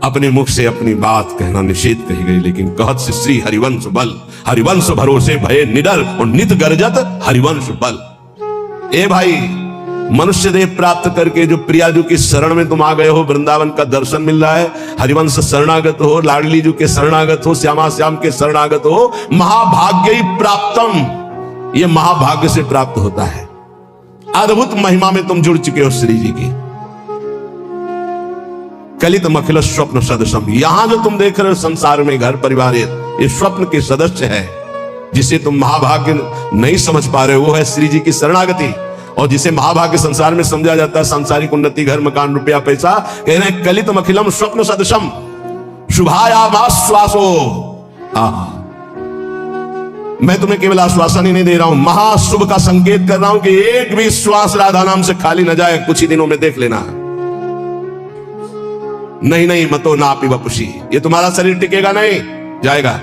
अपने मुख से अपनी बात कहना निषेध कही गई, लेकिन कहत से श्री हरिवंश बल, हरिवंश भरोसे भये निडर और नित गर्जत हरिवंश बल। ए भाई, मनुष्य देह प्राप्त करके जो प्रियाजू की शरण में तुम आ गए हो, वृंदावन का दर्शन मिल रहा है, हरिवंश शरणागत हो, लाडली जू के शरणागत हो, श्यामा श्याम के शरणागत हो, महाभाग्य ही प्राप्तम, ये महाभाग्य से प्राप्त होता है। अद्भुत महिमा में तुम जुड़ चुके हो श्री जी की। कलित मखिल स्वप्न सदस्यम, यहां जो तुम देख रहे हो संसार में घर परिवार, ये स्वप्न के सदस्य है। जिसे तुम महाभाग्य नहीं समझ पा रहे हो वो है श्री जी की शरणागति। और जिसे महाभाग्य संसार में समझा जाता है सांसारिक उन्नति, घर मकान रुपया पैसा, कह रहे हैं कलित मखिलम स्वप्न सदृशम शुभायामाश्वासो। मैं तुम्हें केवल आश्वासन ही नहीं दे रहा हूं, महाशुभ का संकेत कर रहा हूं कि एक भी श्वास राधा नाम से खाली न जाए। कुछ ही दिनों में देख लेना। नहीं मतो ना पी वपुषी, ये तुम्हारा शरीर टिकेगा नहीं, जाएगा।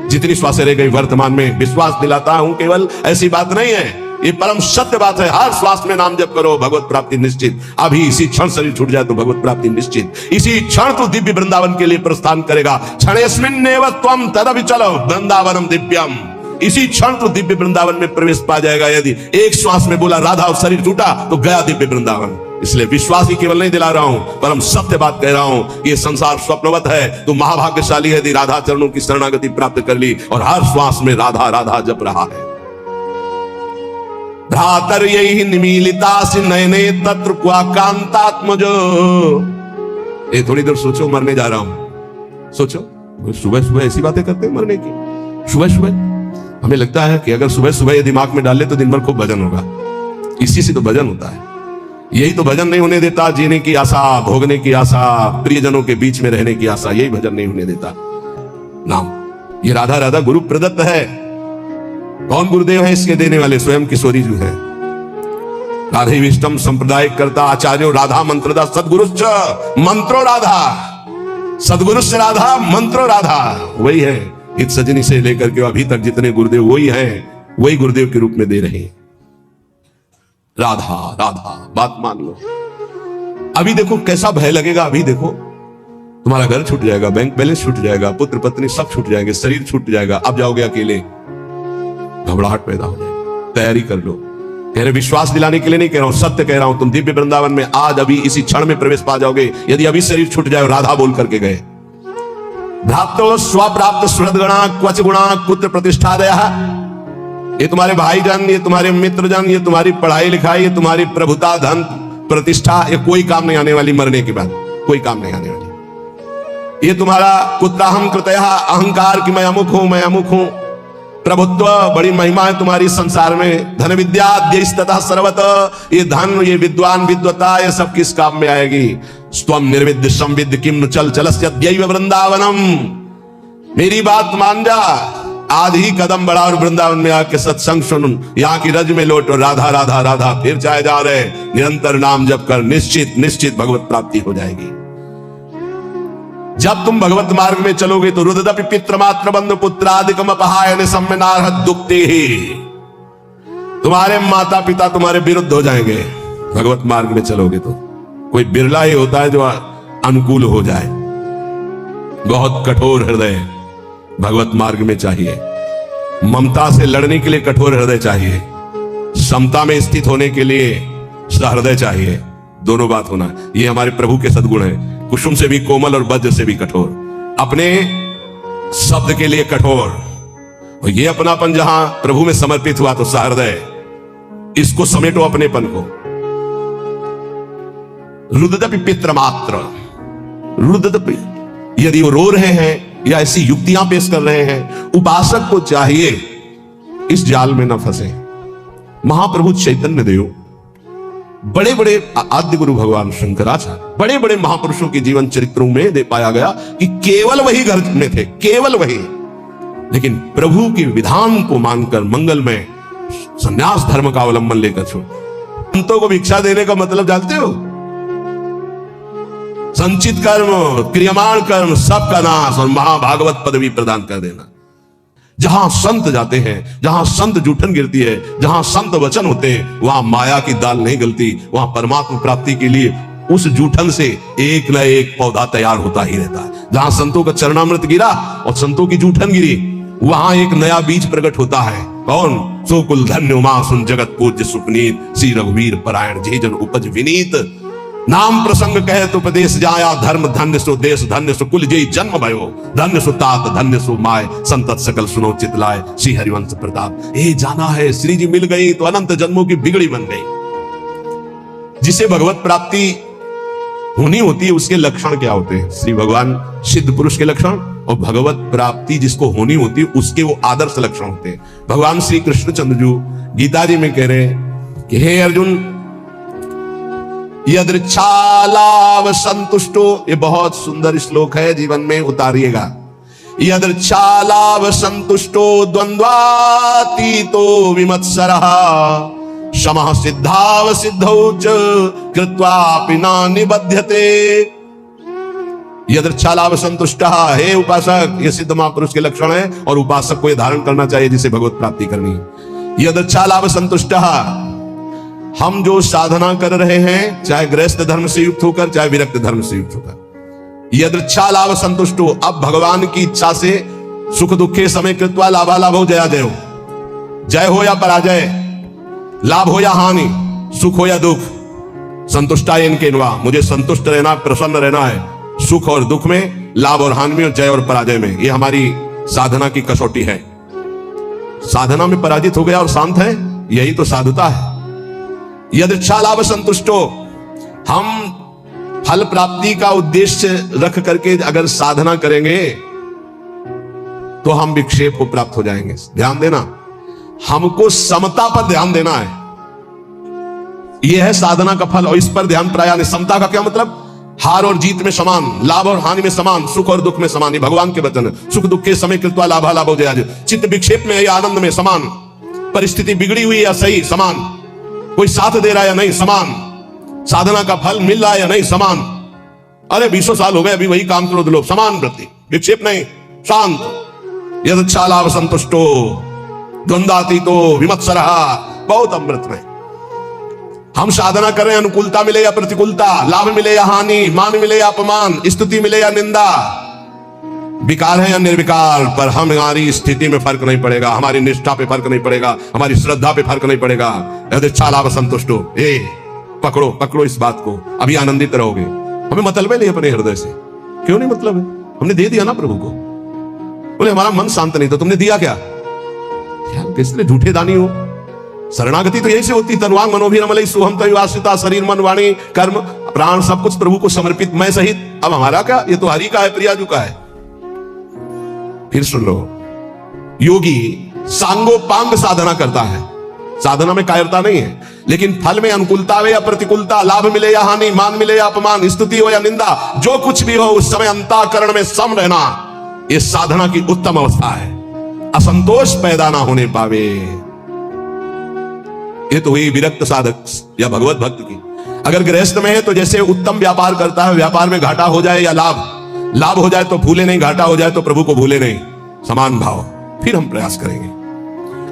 जितनी श्वासें रह गई वर्तमान में विश्वास दिलाता हूं, केवल ऐसी बात नहीं है, ये परम सत्य बात है। हर श्वास में नाम जप करो, भगवत प्राप्ति निश्चित। अभी इसी क्षण शरीर छूट जाए तो भगवत प्राप्ति निश्चित। इसी क्षण तो दिव्य वृंदावन के लिए प्रस्थान करेगा। क्षणेस्मिन्नेव त्वं तदभिचलो वृंदावनम दिव्यम, इसी क्षण तो दिव्य वृंदावन में प्रवेश पा जाएगा। यदि एक श्वास में बोला राधा और शरीर छूटा तो गया दिव्य वृंदावन। इसलिए विश्वास ही केवल नहीं दिला रहा हूं, परम सत्य बात कह रहा हूं। ये संसार स्वप्नवत है, तो महाभाग्यशाली है यदि राधा चरणों की शरणागति प्राप्त कर ली और हर श्वास में राधा राधा जप रहा है। भ्रातर यही निमीलिता नयने तत्र क्वा कांतात्मजो। ये थोड़ी देर सोचो, मरने जा रहा हूं। सोचो, सुबह सुबह ऐसी बातें करते हैं मरने की। सुबह सुबह हमें लगता है कि अगर सुबह सुबह ये दिमाग में डाल ले तो दिन भर खूब भजन होगा। इसी से तो भजन होता है। यही तो भजन नहीं होने देता, जीने की आशा, भोगने की आशा, प्रियजनों के बीच में रहने की आशा, यही भजन नहीं होने देता। नाम ये राधा राधा गुरु प्रदत्त है। कौन गुरुदेव है इसके देने वाले? स्वयं किशोरी जी है। राधे विष्टम संप्रदाय करता आचार्यो राधा मंत्रदा सदगुरुश्च मंत्रो राधा, सदगुरुश्च राधा मंत्रो राधा। वही है, इत सजनी से लेकर के अभी तक जितने गुरुदेव वही हैं, वही गुरुदेव के रूप में दे रहे हैं। राधा राधा, बात मान लो। अभी देखो कैसा भय लगेगा। अभी देखो तुम्हारा घर छूट जाएगा, बैंक बैलेंस छूट जाएगा, पुत्र पत्नी सब छूट जाएंगे, शरीर छूट जाएगा, अब जाओगे अकेले, घबराहट पैदा हो जाएगी। तैयारी कर लो। कह रहे विश्वास दिलाने के लिए नहीं कह रहा हूं, सत्य कह रहा हूं। तुम दिव्य वृंदावन में आज अभी इसी क्षण में प्रवेश पा जाओगे यदि अभी शरीर छूट जाए। राधा बोल करके गए। भ्रातो स्वप्राप्त सुहृदगणा क्वच गुणा पुत्र प्रतिष्ठा दया। ये तुम्हारे भाईजान, ये तुम्हारे मित्रजन, ये तुम्हारी पढ़ाई लिखाई, ये तुम्हारी प्रभुता, धन, प्रतिष्ठा, ये कोई काम नहीं आने वाली। मरने के बाद कोई काम नहीं आने वाली। ये तुम्हारा कुत्राहम कृतया, अहंकार की मैं अमुक हूं, मैं अमुक हूं, प्रभुत्व, बड़ी महिमा है तुम्हारी संसार में। धन विद्या द्यस्ततः सर्वत, ये धन, ये विद्वान, विद्वता, ये सब किस काम में आएगी? स्वम निर्विद्य संविद्य किम चल चलस्य दैव वृंदावनम। मेरी बात मान जा, आज ही कदम बढ़ा और वृंदावन में आके सत्संग सुन, यहाँ की रज में लौट और राधा राधा राधा फिर चाहे जा रहे, निरंतर नाम जप कर, निश्चित निश्चित भगवत प्राप्ति हो जाएगी। जब तुम भगवत मार्ग में चलोगे तो रुददपि पितृमात्र बंधु पुत्रादिकम अपहायन सम्मनार्हत दुक्ति ही, तुम्हारे माता पिता तुम्हारे विरुद्ध हो जाएंगे। भगवत मार्ग में चलोगे तो कोई बिरला ही होता है जो अनुकूल हो जाए। बहुत कठोर हृदय भगवत मार्ग में चाहिए। ममता से लड़ने के लिए कठोर हृदय चाहिए, समता में स्थित होने के लिए सहृदय चाहिए। दोनों बात होना, ये हमारे प्रभु के सद्गुण है। कुसुम से भी कोमल और वज्र से भी कठोर, अपने शब्द के लिए कठोर। और ये अपनापन जहां प्रभु में समर्पित हुआ तो सहृदय, इसको समेटो अपनेपन को। रुददपि पितृमात्र, रुददपि, यदि वो रो रहे हैं या ऐसी युक्तियां पेश कर रहे हैं, उपासक को चाहिए इस जाल में न फंसे। महाप्रभु चैतन्य देव, बड़े बड़े आद्य गुरु भगवान शंकराचार्य, बड़े बड़े महापुरुषों के जीवन चरित्रों में दे पाया गया कि केवल वही घर में थे, केवल वही। लेकिन प्रभु के विधान को मानकर मंगलमय संन्यास धर्म का अवलंबन लेकर छोड़। संतों को भिक्षा देने का मतलब जानते हो? संचित कर्म, क्रियमाण कर्म, सबका नाश और महाभागवत पदवी प्रदान कर देना। जहां संत जाते हैं, जहां संत जूठन गिरती है, जहां संत वचन होते हैं, वहां माया की दाल नहीं गलती। वहां परमात्मा प्राप्ति के लिए उस जूठन से एक न एक पौधा तैयार होता ही रहता है। जहां संतों का चरणामृत गिरा और संतों की जूठन गिरी, वहां एक नया बीज प्रकट होता है। कौन? सो कुल धन्य उमा सुन जगत पूज्य सुपनीत, श्री रघुवीर परायण जे जन उपज विनीत। नाम प्रसंग कहे तो उपदेश जाया, धर्म धन्य सो देश धन्य सो कुल जेई जन्म भयो, धन्य सो तात धन्य सो माय, संतत सकल सुनो चितलाय, श्री हरिवंश प्रताप। ए जाना है श्री जी मिल गई तो अनंत जन्मों की बिगड़ी बन गई। जिसे भगवत प्राप्ति होनी होती है उसके लक्षण क्या होते हैं? श्री भगवान सिद्ध पुरुष के लक्षण, और भगवत प्राप्ति जिसको होनी होती है उसके वो आदर्श लक्षण होते हैं। भगवान श्री कृष्णचंद्र जी गीता जी में कह रहे हैं कि हे अर्जुन, यदृच्छालाभ संतुष्टो, ये बहुत सुंदर श्लोक है, जीवन में उतारिएगा। यदृच्छालाभ संतुष्टो द्वंद्वातीतो विमत्सरः, समः सिद्धाव सिद्धौ च कृत्वापि न निबध्यते। यदृच्छालाभ संतुष्टः, हे उपासक, ये सिद्ध महापुरुष के लक्षण है और उपासक को ये धारण करना चाहिए जिसे भगवत प्राप्ति करनी है। यदृच्छालाभ संतुष्टः, हम जो साधना कर रहे हैं, चाहे गृहस्थ धर्म से युक्त होकर चाहे विरक्त धर्म से युक्त होकर, यदृच्छालाभ संतुष्टो, अब भगवान की इच्छा से सुख दुखे समय कृत्वा लाभालाभ हो जया जय हो, जय हो या पराजय, लाभ हो या हानि, सुख हो या दुख, संतुष्टाय इनके इनवा, मुझे संतुष्ट रहना, प्रसन्न रहना है सुख और दुख में, लाभ और हानि में, जय और पराजय में। ये हमारी साधना की कसौटी है। साधना में पराजित हो गया और शांत है, यही तो साधुता है। यदृच्छालाभ संतुष्टो, हम फल प्राप्ति का उद्देश्य रख करके अगर साधना करेंगे तो हम विक्षेप को प्राप्त हो जाएंगे। ध्यान देना, हमको समता पर ध्यान देना है, यह है साधना का फल, और इस पर ध्यान प्राय नहीं। समता का क्या मतलब? हार और जीत में समान, लाभ और हानि में समान, सुख और दुख में समान। ये भगवान के वचन है। सुख दुख के समय कृत्वा लाभालाभ हो जया, चित्त विक्षेप में या आनंद में समान, परिस्थिति बिगड़ी हुई या सही समान, कोई साथ दे रहा है या नहीं समान, साधना का फल मिल रहा है या नहीं समान। अरे 20 साल हो गए अभी वही काम करो, लोग समान वृत्ति, विक्षेप नहीं, शांत। यदृच्छालाभ संतुष्टो द्वंद्वातीतो विमत्सरः, बहुत अमृत में हम साधना कर रहे हैं। अनुकूलता मिले या प्रतिकूलता, लाभ मिले या हानि, मान मिले या अपमान, स्तुति मिले या निंदा, विकार है या निर्विकार, पर हमारी स्थिति में फर्क नहीं पड़ेगा, हमारी निष्ठा पे फर्क नहीं पड़ेगा, हमारी श्रद्धा पे फर्क नहीं पड़ेगा। यदृच्छालाभ संतुष्टो, पकड़ो पकड़ो इस बात को, अभी आनंदित रहोगे। हमें मतलब है नहीं अपने हृदय से, क्यों नहीं मतलब है? हमने दे दिया ना प्रभु को। बोले हमारा मन शांत नहीं, तो तुमने दिया क्या? किसने झूठे दानी हो। शरणागति तो यही से होती, तनुवांग मनोभिरमलई सुहम तयुवासिता, शरीर मन वाणी कर्म प्राण सब कुछ प्रभु को समर्पित, मैं सहित। अब हमारा क्या, ये तो हरि का है, प्रियाजू का है। फिर सुन लो, योगी सांगोपांग साधना करता है, साधना में कायरता नहीं है, लेकिन फल में अनुकूलता हो या प्रतिकूलता, लाभ मिले या हानि, मान मिले या अपमान, स्तुति हो या निंदा, जो कुछ भी हो उस समय अंतःकरण में सम रहना, यह साधना की उत्तम अवस्था है। असंतोष पैदा ना होने पावे, ये तो हुई विरक्त साधक या भगवत भक्त की। अगर गृहस्थ में है तो जैसे उत्तम व्यापार करता है, व्यापार में घाटा हो जाए या लाभ हो जाए तो भूले नहीं, घाटा हो जाए तो प्रभु को भूले नहीं, समान भाव। फिर हम प्रयास करेंगे।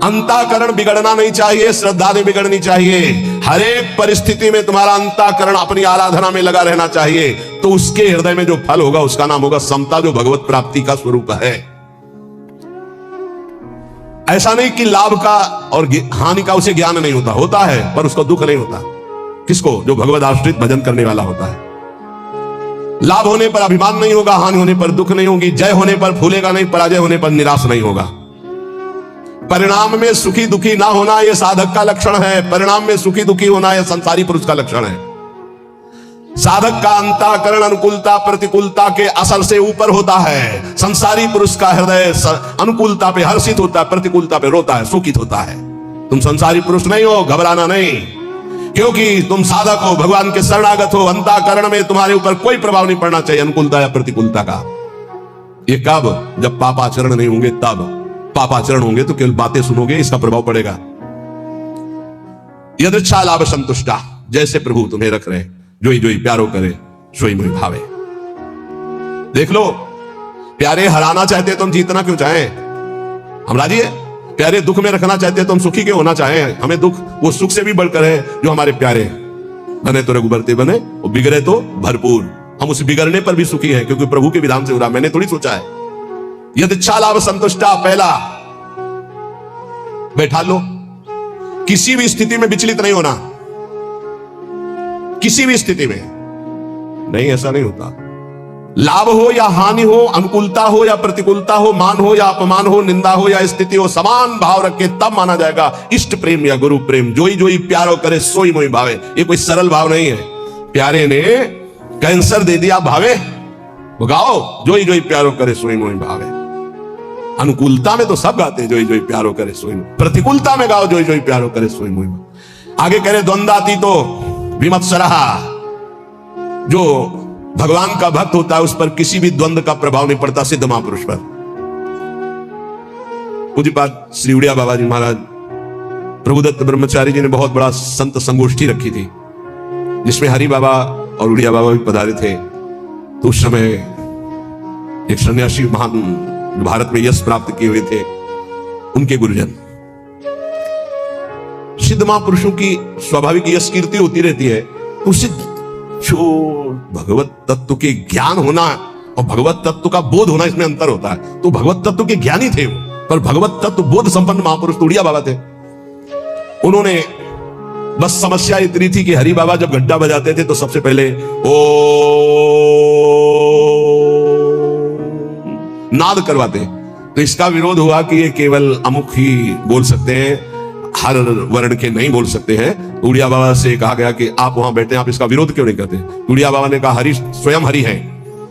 अंतःकरण बिगड़ना नहीं चाहिए, श्रद्धा नहीं बिगड़नी चाहिए। हर एक परिस्थिति में तुम्हारा अंतःकरण अपनी आराधना में लगा रहना चाहिए, तो उसके हृदय में जो फल होगा उसका नाम होगा समता, जो भगवत प्राप्ति का स्वरूप है। ऐसा नहीं कि लाभ का और हानि का उसे ज्ञान नहीं होता, होता है, पर उसको दुख नहीं होता। किसको? जो भगवत आश्रित भजन करने वाला होता है। लाभ होने पर अभिमान नहीं होगा, हानि होने पर दुख नहीं होगी, जय होने पर फूलेगा नहीं, पराजय होने पर निराश नहीं होगा। परिणाम में सुखी दुखी ना होना यह साधक का लक्षण है, परिणाम में सुखी दुखी होना यह संसारी पुरुष का लक्षण है। साधक का अंतःकरण अनुकूलता प्रतिकूलता के असर से ऊपर होता है। संसारी पुरुष का हृदय अनुकूलता पे हर्षित होता है, प्रतिकूलता पे रोता है, शोकित होता है। तुम संसारी पुरुष नहीं हो, घबराना नहीं, क्योंकि तुम साधक हो, भगवान के शरणागत हो। अंतःकरण में तुम्हारे ऊपर कोई प्रभाव नहीं पड़ना चाहिए अनुकूलता या प्रतिकूलता का। ये कब? जब पापाचरण नहीं होंगे तब। पापाचरण होंगे तो केवल बातें सुनोगे, इसका प्रभाव पड़ेगा। यदृच्छा लाभ संतुष्टा, जैसे प्रभु तुम्हें रख रहे, जोई जोई प्यारो करे सोई मोई भावे। देख लो, प्यारे हराना चाहते तो हम जीतना क्यों चाहें? हम राजी है। प्यारे दुख में रखना चाहते तो हम सुखी क्यों होना चाहें? हमें दुख वो सुख से भी बढ़कर है जो हमारे प्यारे। बने तो रघुबरते बने और बिगड़े तो भरपूर। हम उस बिगड़ने पर भी सुखी हैं क्योंकि प्रभु के विधान से हो रहा, मैंने थोड़ी सोचा है। यदि इच्छा लाभ संतुष्टा, पहला बैठा लो, किसी भी स्थिति में विचलित नहीं होना, किसी भी स्थिति में नहीं, ऐसा नहीं होता। लाभ हो या हानि हो, अनुकूलता हो या प्रतिकूलता हो, मान हो या अपमान हो, निंदा हो या स्थिति हो, समान भाव रख के तब माना जाएगा इष्ट प्रेम या गुरु प्रेम। जोई जोई प्यारो करे सोई मोई भावे। ये कोई सरल भाव नहीं है। प्यारे ने कैंसर दे दिया भावे, वो गाओ जोई जोई प्यारो करे सोई मोई भावे। अनुकूलता में तो सब गाते जोई जोई प्यारो करे सोई, प्रतिकूलता में गाओ जोई जोई प्यारो करे सोई मोई। आगे कह रहे द्वंद्वाती तो विमत्सरः, जो भगवान का भक्त होता है उस पर किसी भी द्वंद्व का प्रभाव नहीं पड़ता, सिद्ध महापुरुष पर। पूज्यपाद श्री उड़िया बाबा जी महाराज प्रभुदत्त ब्रह्मचारी जी ने बहुत बड़ा संत संगोष्ठी रखी थी, जिसमें हरि बाबा और उड़िया बाबा भी पधारे थे। तो उस समय एक सन्यासी महान भारत में यश प्राप्त किए हुए थे, उनके गुरुजन। सिद्ध महापुरुषों की स्वाभाविक यश कीर्ति होती रहती है, तो उससे जो भगवत तत्व के ज्ञान होना और भगवत तत्व का बोध होना, इसमें अंतर होता है। तो भगवत तत्व के ज्ञानी थे वो, पर भगवत तत्व बोध संपन्न महापुरुष तो उड़िया बाबा थे। उन्होंने बस समस्या इतनी थी कि हरि बाबा जब घंटा बजाते थे तो सबसे पहले ओ नाद करवाते। तो इसका विरोध हुआ कि ये केवल अमुक ही बोल सकते हैं, हर वर्ण के नहीं बोल सकते हैं। उड़िया बाबा से कहा गया कि आप वहां बैठे, आप इसका विरोध क्यों नहीं करते? उड़िया बाबा ने कहा हरि स्वयं हरि है,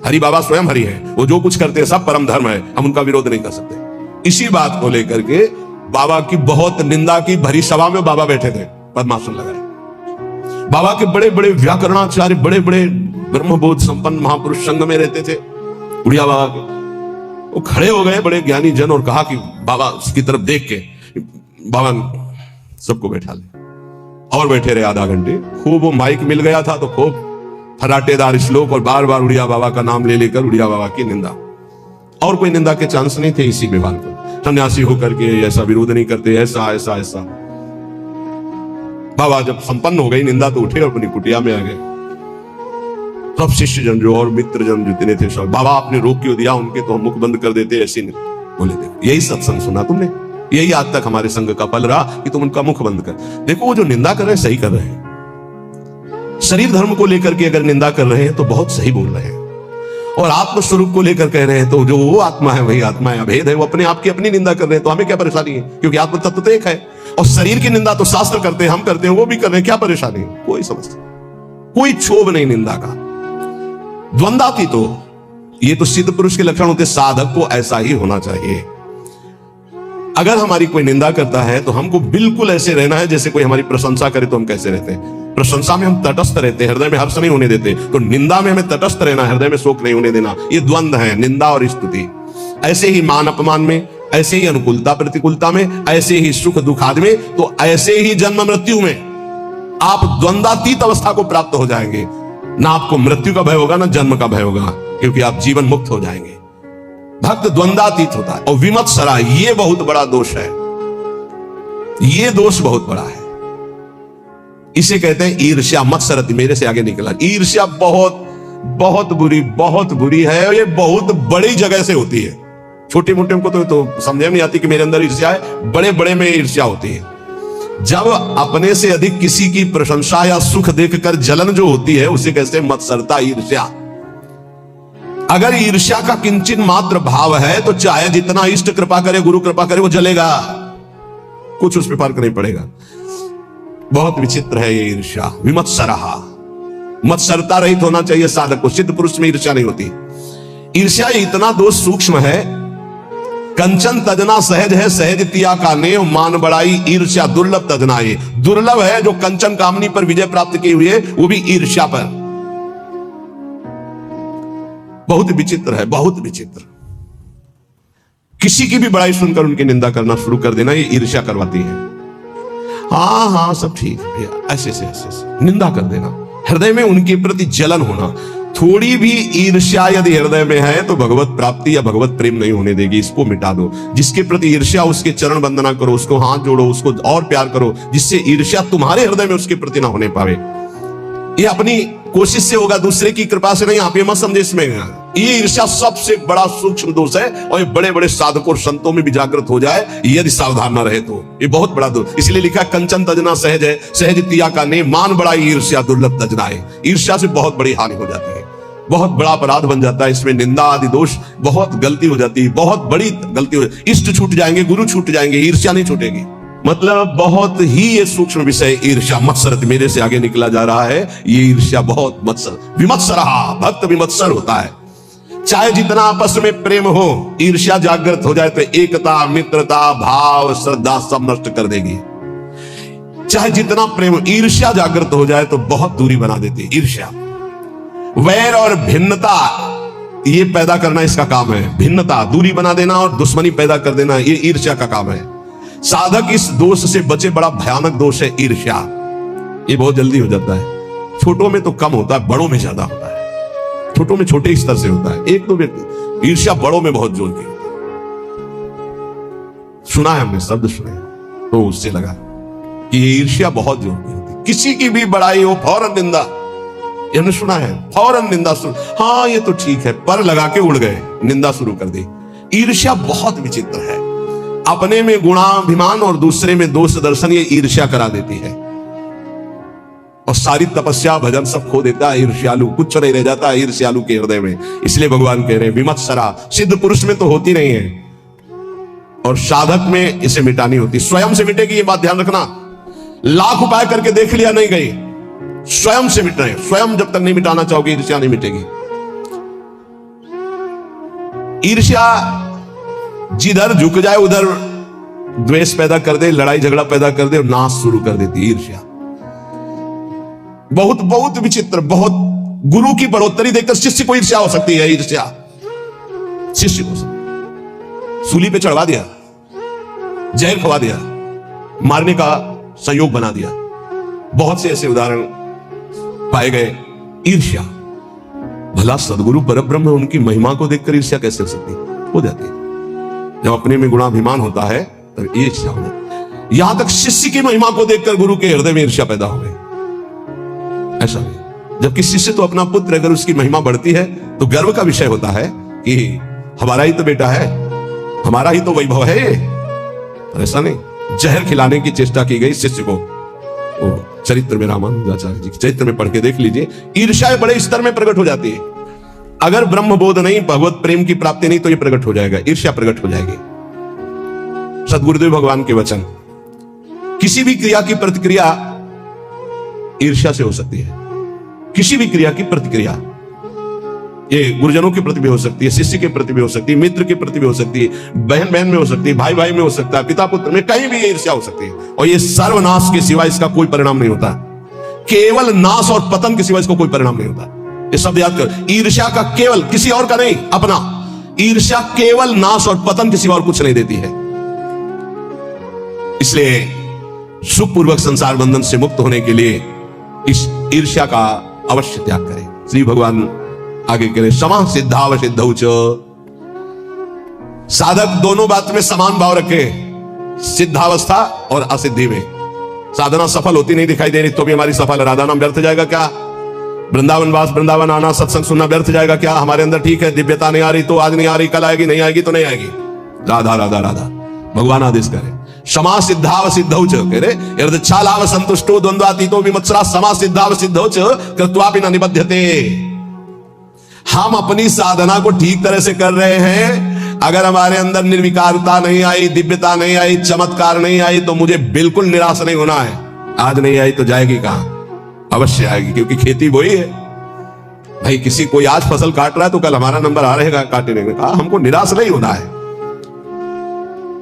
हरि बाबा स्वयं हरि है, वो जो कुछ करते हैं सब परम धर्म है, हम उनका विरोध नहीं कर सकते। इसी बात को लेकर के बाबा की बहुत निंदा की भरी सभा में बाबा बैठे थे, पद्मासन लगाए। बाबा के बड़े बड़े व्याकरणाचार्य, बड़े बड़े ब्रह्मबोध संपन्न महापुरुष संग में रहते थे उड़िया बाबा के। वो खड़े हो गए बड़े ज्ञानी जन और कहा कि बाबा उसकी तरफ देख के, बाबा सबको बैठा ले, और बैठे रहे आधा घंटे। खूब वो माइक मिल गया था तो खूब फराटेदार श्लोक और बार बार उड़िया बाबा का नाम ले लेकर उड़िया बाबा की निंदा। और कोई निंदा के चांस नहीं थे इसी विभाग को। सन्यासी होकर के ऐसा विरोध नहीं करते, ऐसा ऐसा ऐसा। बाबा जब संपन्न हो गई निंदा तो उठे और अपनी कुटिया में आ गए। सब शिष्य जन जो और मित्र जन जितने थे सब, बाबा आपने रोक क्यों दिया, उनके तो हम मुख बंद कर देते, ऐसे नहीं बोले। देखो यही सत्संग सुना तुमने, यही आज तक हमारे संघ का फल रहा कि तुम उनका मुख बंद कर। देखो वो जो निंदा कर रहे हैं सही कर रहे हैं। शरीर धर्म को लेकर के अगर निंदा कर रहे हैं तो बहुत सही बोल रहे हैं, और आत्म स्वरूप को लेकर कह रहे हैं तो जो वो आत्मा है वही आत्मा है, अभेद है, वो अपने आप की अपनी निंदा कर रहे हैं। तो हमें क्या परेशानी है, क्योंकि आत्म तत्व तो एक है। और शरीर की निंदा तो शास्त्र करते हैं, हम करते हैं, वो भी कर रहे हैं, क्या परेशानी है? कोई समस्या, कोई क्षोभ नहीं निंदा का। द्वंद्वाती तो ये तो सिद्ध पुरुष के लक्षण होते, साधक को ऐसा ही होना चाहिए। अगर हमारी कोई निंदा करता है तो हमको बिल्कुल ऐसे रहना है जैसे कोई हमारी प्रशंसा करे तो हम कैसे रहते हैं। प्रशंसा में हम तटस्थ रहते हैं, हृदय में हर्ष नहीं होने देते। तो निंदा में हमें तटस्थ रहना, हृदय में शोक नहीं होने देना। ये द्वंद्व है, निंदा और स्तुति। ऐसे ही मान अपमान में, ऐसे ही अनुकूलता प्रतिकूलता में, ऐसे ही सुख दुख आदि में, तो ऐसे ही जन्म मृत्यु में आप द्वंद्वातीत अवस्था को प्राप्त हो जाएंगे। ना आपको मृत्यु का भय होगा ना जन्म का भय होगा, क्योंकि आप जीवन मुक्त हो जाएंगे। भक्त द्वंद्वातीत होता है। और विमत्सरा, ये बहुत बड़ा दोष है, ये दोष बहुत बड़ा है। इसे कहते हैं ईर्ष्या। मत्सरति, मेरे से आगे निकला। ईर्ष्या बहुत बहुत बुरी है। ये बहुत बड़ी जगह से होती है, छोटी मोटी हमको तो समझ में नहीं आती कि मेरे अंदर ईर्ष्या है। बड़े बड़े में ईर्ष्या होती है। जब अपने से अधिक किसी की प्रशंसा या सुख देखकर जलन जो होती है उसे कहते हैं मत्सरता, ईर्ष्या। अगर ईर्ष्या का किंचित मात्र भाव है तो चाहे जितना इष्ट कृपा करे, गुरु कृपा करे, वो जलेगा, कुछ उस पर फर्क नहीं पड़ेगा। बहुत विचित्र है ये ईर्ष्या। विमत्सरः, मत्सरता रहित होना चाहिए साधक को। सिद्ध पुरुष में ईर्ष्या नहीं होती। ईर्ष्या इतना दोष सूक्ष्म है। कंचन तजना सहज है, सहज तिया का नेव, मान बड़ाई ईर्ष्या दुर्लभ तजनाए। दुर्लभ है जो कंचन कामनी पर विजय प्राप्त की हुई है, वो भी ईर्ष्या पर। बहुत विचित्र है, बहुत विचित्र। किसी की भी बड़ाई सुनकर उनकी निंदा करना शुरू कर देना, ये ईर्ष्या करवाती है। हाँ हाँ सब ठीक है, ऐसे ऐसे निंदा कर देना, हृदय में उनके प्रति जलन होना। थोड़ी भी ईर्ष्या यदि हृदय में है तो भगवत प्राप्ति या भगवत प्रेम नहीं होने देगी। इसको मिटा दो। जिसके प्रति ईर्ष्या, उसके चरण वंदना करो, उसको हाथ जोड़ो, उसको और प्यार करो, जिससे ईर्ष्या तुम्हारे हृदय में उसके प्रति ना होने पावे। ये अपनी कोशिश से होगा, दूसरे की कृपा से नहीं। आप ये मत समझे इसमें ये ईर्ष्या सबसे बड़ा सूक्ष्म दोष है, और ये बड़े बड़े साधकों और संतों में भी जागृत हो जाए यदि सावधान न रहे तो ये बहुत बड़ा दोष। इसलिए लिखा कंचन तजना सहज है, सहज तिया का ने मान बड़ा ईर्ष्या दुर्लभ तजना है। ईर्ष्या से बहुत बड़ी हानि हो जाती है, बहुत बड़ा अपराध बन जाता है, इसमें निंदा आदि दोष, बहुत गलती हो जाती है, बहुत बड़ी गलती हो जाती है। इष्ट छूट जाएंगे, गुरु छूट जाएंगे, ईर्ष्या नहीं छूटेगी। मतलब बहुत ही ये सूक्ष्म विषय ईर्ष्या। मत्सर मेरे से आगे निकला जा रहा है, ये ईर्ष्या बहुत मत्सर, विमत्सरा भक्त विमत्सर होता है। चाहे जितना आपस में प्रेम हो, ईर्ष्या जागृत हो जाए तो एकता, मित्रता, भाव, श्रद्धा सब नष्ट कर देगी। चाहे जितना प्रेम, ईर्ष्या जागृत हो जाए तो बहुत दूरी बना देती है ईर्ष्या। वैर और भिन्नता ये पैदा करना इसका काम है। भिन्नता, दूरी बना देना और दुश्मनी पैदा कर देना, ये ईर्ष्या का काम है। साधक इस दोष से बचे, बड़ा भयानक दोष है ईर्ष्या। ये बहुत जल्दी हो जाता है, छोटों में तो कम होता है, बड़ों में ज्यादा होता है। छोटों में छोटे स्तर से होता है, एक दो व्यक्ति, ईर्ष्या बड़ों में बहुत जोर की होती है। सुना है हमने, शब्द सुने तो उससे लगा कि ये ईर्ष्या बहुत जोर की होती है। किसी की भी बड़ाई हो फौरन निंदा, हमने सुना है, फौरन निंदा शुरू। हाँ ये तो ठीक है, पर लगा के उड़ गए, निंदा शुरू कर दी। ईर्ष्या बहुत विचित्र है, अपने में गुणाभिमान और दूसरे में दोष दर्शन, ये ईर्ष्या करा देती है और सारी तपस्या भजन सब खो देता है। ईर्ष्यालु कुछ नहीं रह जाता है ईर्ष्यालु के हृदय में। इसलिए भगवान कह रहे हैं विमत्सरा, सिद्ध पुरुष में तो होती नहीं है और साधक में इसे मिटानी होती। स्वयं से मिटेगी, ये बात ध्यान रखना। लाख उपाय करके देख लिया, नहीं गई, स्वयं से मिट रहे। स्वयं जब तक नहीं मिटाना चाहोगे, ईर्ष्या नहीं मिटेगी। ईर्ष्या जिधर झुक जाए उधर द्वेष पैदा कर दे, लड़ाई झगड़ा पैदा कर दे और नाश शुरू कर देती है ईर्ष्या। बहुत बहुत विचित्र, बहुत गुरु की बढ़ोतरी देखकर शिष्य को ईर्ष्या हो सकती है। ईर्ष्या शिष्य को सूली पे चढ़वा दिया, जहर खवा दिया, मारने का संयोग बना दिया। बहुत से ऐसे उदाहरण पाए गए। ईर्ष्या, भला सदगुरु परब्रह्म है, उनकी महिमा को देखकर ईर्ष्या कैसे हो सकती हो जाती है। जब अपने में गुणाभिमान होता है तब ईर्ष्या हो जाती है। यहां तक शिष्य की महिमा को देखकर गुरु के हृदय में ईर्ष्या पैदा हो गई। ऐसा नहीं, जबकि शिष्य तो अपना पुत्र, अगर उसकी महिमा बढ़ती है तो गर्व का विषय होता है कि हमारा ही तो बेटा है, हमारा ही तो वैभव है ये। ऐसा नहीं, जहर खिलाने की चेष्टा की गई शिष्य को। चरित्र में, रामानुजाचार्य जी के चरित्र में पढ़ के देख लीजिए, ईर्ष्या बड़े स्तर में प्रकट हो जाती है। अगर ब्रह्म बोध नहीं, भगवत प्रेम की प्राप्ति नहीं, तो ये प्रकट हो जाएगा, ईर्ष्या प्रकट हो जाएगी। सदगुरुदेव भगवान के वचन, किसी भी क्रिया की प्रतिक्रिया ईर्ष्या से हो सकती है। किसी भी क्रिया की प्रतिक्रिया, ये गुरुजनों के प्रति भी हो सकती है, शिष्य के प्रति भी हो सकती है, मित्र के प्रति भी हो सकती है, बहन बहन में हो सकती है, भाई भाई में हो सकता है, पिता पुत्र में, कहीं भी ईर्ष्या हो सकती है। और ये सर्वनाश के सिवा इसका कोई परिणाम नहीं होता। केवल नाश और पतन के सिवा इसका कोई परिणाम नहीं होता। ये शब्द याद कर, ईर्ष्या का केवल, किसी और का नहीं, अपना। ईर्ष्या केवल नाश और पतन के सिवा और कुछ नहीं देती है। इसलिए सुखपूर्वक संसार बंधन से मुक्त होने के लिए इस ईर्ष्या का अवश्य त्याग करें। श्री भगवान आगे करें, समा सिद्धाव सिद्धौ च। साधक दोनों बात में समान भाव रखे, सिद्धावस्था और असिद्धि में। साधना सफल होती नहीं दिखाई दे रही तो भी हमारी सफल, राधा नाम व्यर्थ जाएगा क्या? वृंदावन वास, वृंदावन आना, सत्संग सुनना व्यर्थ जाएगा क्या? हमारे अंदर ठीक है, दिव्यता नहीं आ रही तो आज नहीं आ रही, कल आएगी, नहीं आएगी तो नहीं आएगी। राधा राधा राधा, भगवान आदेश करे। क्षमा सिद्धाव सिद्धौ च, कह रहे यदच्छालाव संतुष्टो द्वंद्वातीतो विमत्सरा समा सिद्धाव सिद्धौ च कृत्वापि न निबध्यते। हम अपनी साधना को ठीक तरह से कर रहे हैं, अगर हमारे अंदर निर्विकारता नहीं आई, दिव्यता नहीं आई, चमत्कार नहीं आई, तो मुझे बिल्कुल निराश नहीं होना है। आज नहीं आई तो जाएगी कहां? अवश्य आएगी, क्योंकि खेती वही है भाई। किसी कोई आज फसल काट रहा है तो कल हमारा नंबर आ रहेगा काटने का। हमको निराश नहीं होना है।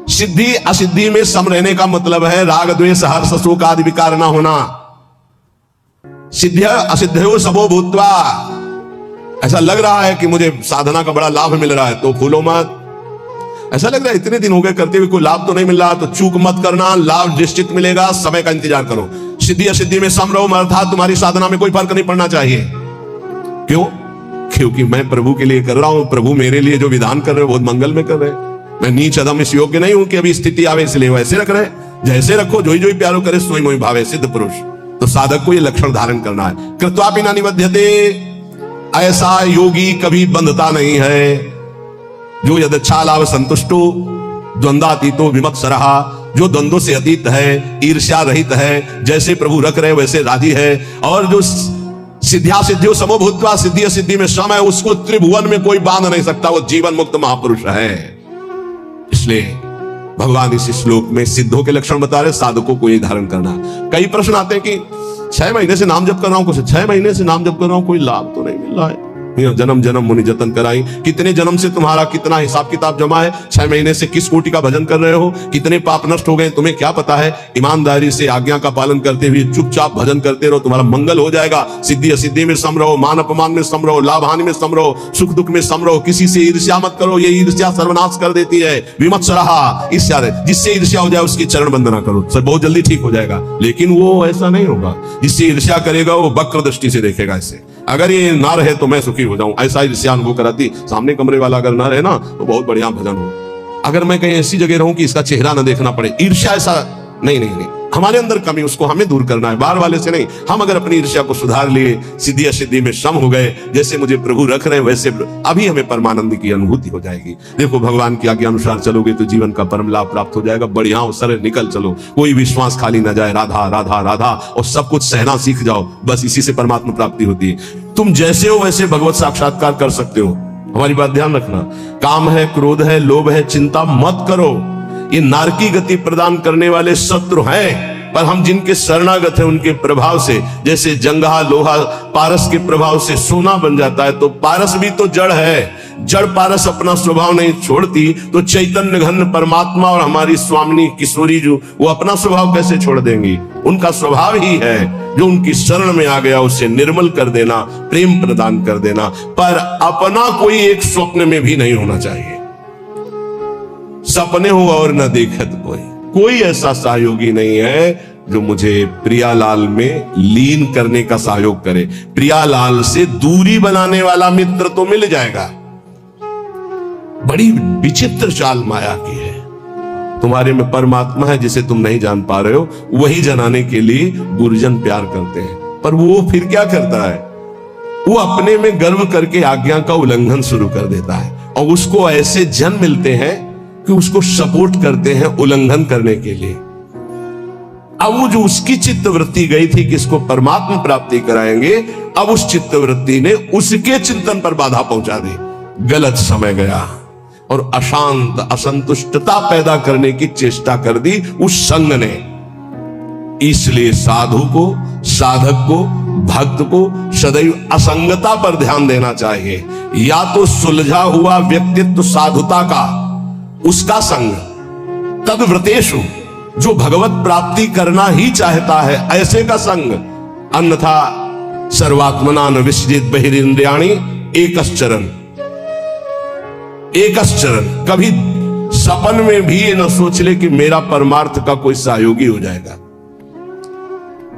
सिद्धि असिद्धि में सम रहने का मतलब है राग द्वेष हर्ष शोक आदि विकार ना होना। सिद्ध असिद्धयो सबो भूत्वा। ऐसा लग रहा है कि मुझे साधना का बड़ा लाभ मिल रहा है तो फूलो मत। ऐसा लग रहा है इतने दिन हो गए करते हुए कोई लाभ तो नहीं मिल रहा, तो चूक मत करना, लाभ निश्चित मिलेगा, समय का इंतजार करो। सिद्धि असिद्धि में सम रहो, अर्थात तुम्हारी साधना में कोई फर्क नहीं पड़ना चाहिए। क्यों? क्योंकि मैं प्रभु के लिए कर रहा हूं, प्रभु मेरे लिए जो विधान कर रहे हैं बहुत मंगल में कर रहे हैं। मैं नीच अधम इस योग्य नहीं हूं कि अभी स्थिति आवे इसलिए वैसे रख रहे। जैसे रखो, जोई जोई प्यारो करे सोई मोई भावे, सिद्ध पुरुष। तो साधक को ये लक्षण धारण करना है। कृत्वापि न निबध्यते, ऐसा योगी कभी बंधता नहीं है। जो यदच्छालाभ संतुष्टो द्वंद्वातीतो विमत्सरः, जो द्वंद्वों से अतीत है, ईर्ष्या रहित है, जैसे प्रभु रख रहे वैसे राजी है। और जो सिद्ध्या सिद्धियों समो भूत्वा, सिद्धि सिद्धि में सम है, उसको त्रिभुवन में कोई बांध नहीं सकता, वो जीवन मुक्त महापुरुष है। इसलिए भगवान इस श्लोक में सिद्धों के लक्षण बता रहे, साधकों को ये धारण करना। कई प्रश्न आते हैं कि 6 महीने से नाम जप कर रहा हूं, कुछ 6 महीने से नाम जप कर रहा हूं, कोई लाभ तो नहीं मिल रहा है। जन्म जन्म मुनि जतन कराई, कितने जन्म से तुम्हारा कितना हिसाब किताब जमा है, 6 महीने से किस कोटि का भजन कर रहे हो, कितने पाप नष्ट हो गए तुम्हें क्या पता है। ईमानदारी से आज्ञा का पालन करते हुए चुपचाप भजन करते रहो, तुम्हारा मंगल हो जाएगा। सिद्धि असिद्धि में सम रहो, मान अपमान में सम रहो, लाभ हानि में सम रहो, सुख दुख में सम रहो। किसी से ईर्ष्या मत करो, ये ईर्ष्या सर्वनाश कर देती है। विमत्सरः, ईर्ष्या, जिससे ईर्ष्या हो जाए उसकी चरण वंदना करो, सब बहुत जल्दी ठीक हो जाएगा। लेकिन वो ऐसा नहीं होगा, जिससे ईर्ष्या करेगा वो वक्र दृष्टि से देखेगा। इसे अगर ये ना रहे तो मैं सुखी हो जाऊं, ऐसा ईर्ष्या अनुभव कराती। सामने कमरे वाला अगर ना रहे ना तो बहुत बढ़िया भजन हो। अगर मैं कहीं ऐसी जगह रहूं कि इसका चेहरा ना देखना पड़े, ईर्ष्या ऐसा नहीं, हमारे अंदर कमी, उसको हमें दूर करना है, बाहर वाले से नहीं। हम अगर अपनी ईर्ष्या को सुधार लिए, सिद्धि असिद्धि में सम हो गए, जैसे मुझे प्रभु रख रहे हैं वैसे अभी हमें परमानंद की अनुभूति हो जाएगी। देखो भगवान की आज्ञा अनुसार चलोगे तो जीवन का परम लाभ प्राप्त हो जाएगा। बढ़िया हो, सरल निकल चलो, कोई विश्वास खाली ना जाए, राधा राधा राधा, और सब कुछ सहना सीख जाओ, बस इसी से परमात्मा प्राप्ति होती है। तुम जैसे हो वैसे भगवत साक्षात्कार कर सकते हो। हमारी बात ध्यान रखना, काम है, क्रोध है, लोभ है, चिंता मत करो, ये नारकी गति प्रदान करने वाले शत्रु हैं। पर हम जिनके शरणागत हैं उनके प्रभाव से, जैसे जंगहा लोहा पारस के प्रभाव से सोना बन जाता है, तो पारस भी तो जड़ है। जड़ पारस अपना स्वभाव नहीं छोड़ती, तो चैतन्य घन परमात्मा और हमारी स्वामिनी किशोरी जो, वो अपना स्वभाव कैसे छोड़ देंगी। उनका स्वभाव ही है, जो उनकी शरण में आ गया उसे निर्मल कर देना, प्रेम प्रदान कर देना। पर अपना कोई एक स्वप्न में भी नहीं होना चाहिए। सपने हो और न देखे तो कोई ऐसा सहयोगी नहीं है जो मुझे प्रियालाल में लीन करने का सहयोग करे। प्रियालाल से दूरी बनाने वाला मित्र तो मिल जाएगा। बड़ी विचित्र चाल माया की है। तुम्हारे में परमात्मा है जिसे तुम नहीं जान पा रहे हो, वही जनाने के लिए गुरुजन प्यार करते हैं। पर वो फिर क्या करता है, वो अपने में गर्व करके आज्ञा का उल्लंघन शुरू कर देता है, और उसको ऐसे जन मिलते हैं कि उसको सपोर्ट करते हैं उल्लंघन करने के लिए। अब वो जो उसकी चित्तवृत्ति गई थी कि इसको परमात्मा प्राप्ति कराएंगे, अब उस चित्तवृत्ति ने उसके चिंतन पर बाधा पहुंचा दी। गलत समय गया और अशांत असंतुष्टता पैदा करने की चेष्टा कर दी उस संग ने। इसलिए साधु को, साधक को, भक्त को सदैव असंगता पर ध्यान देना चाहिए। या तो सुलझा हुआ व्यक्तित्व साधुता का, उसका संग, तद्व्रतेषु, जो भगवत प्राप्ति करना ही चाहता है ऐसे का संग। अन्यथा सर्वात्मना न विसृजित बहिरिंद्रियाणि एकश्चरन्, कभी सपन में भी ये न सोच ले कि मेरा परमार्थ का कोई सहयोगी हो जाएगा।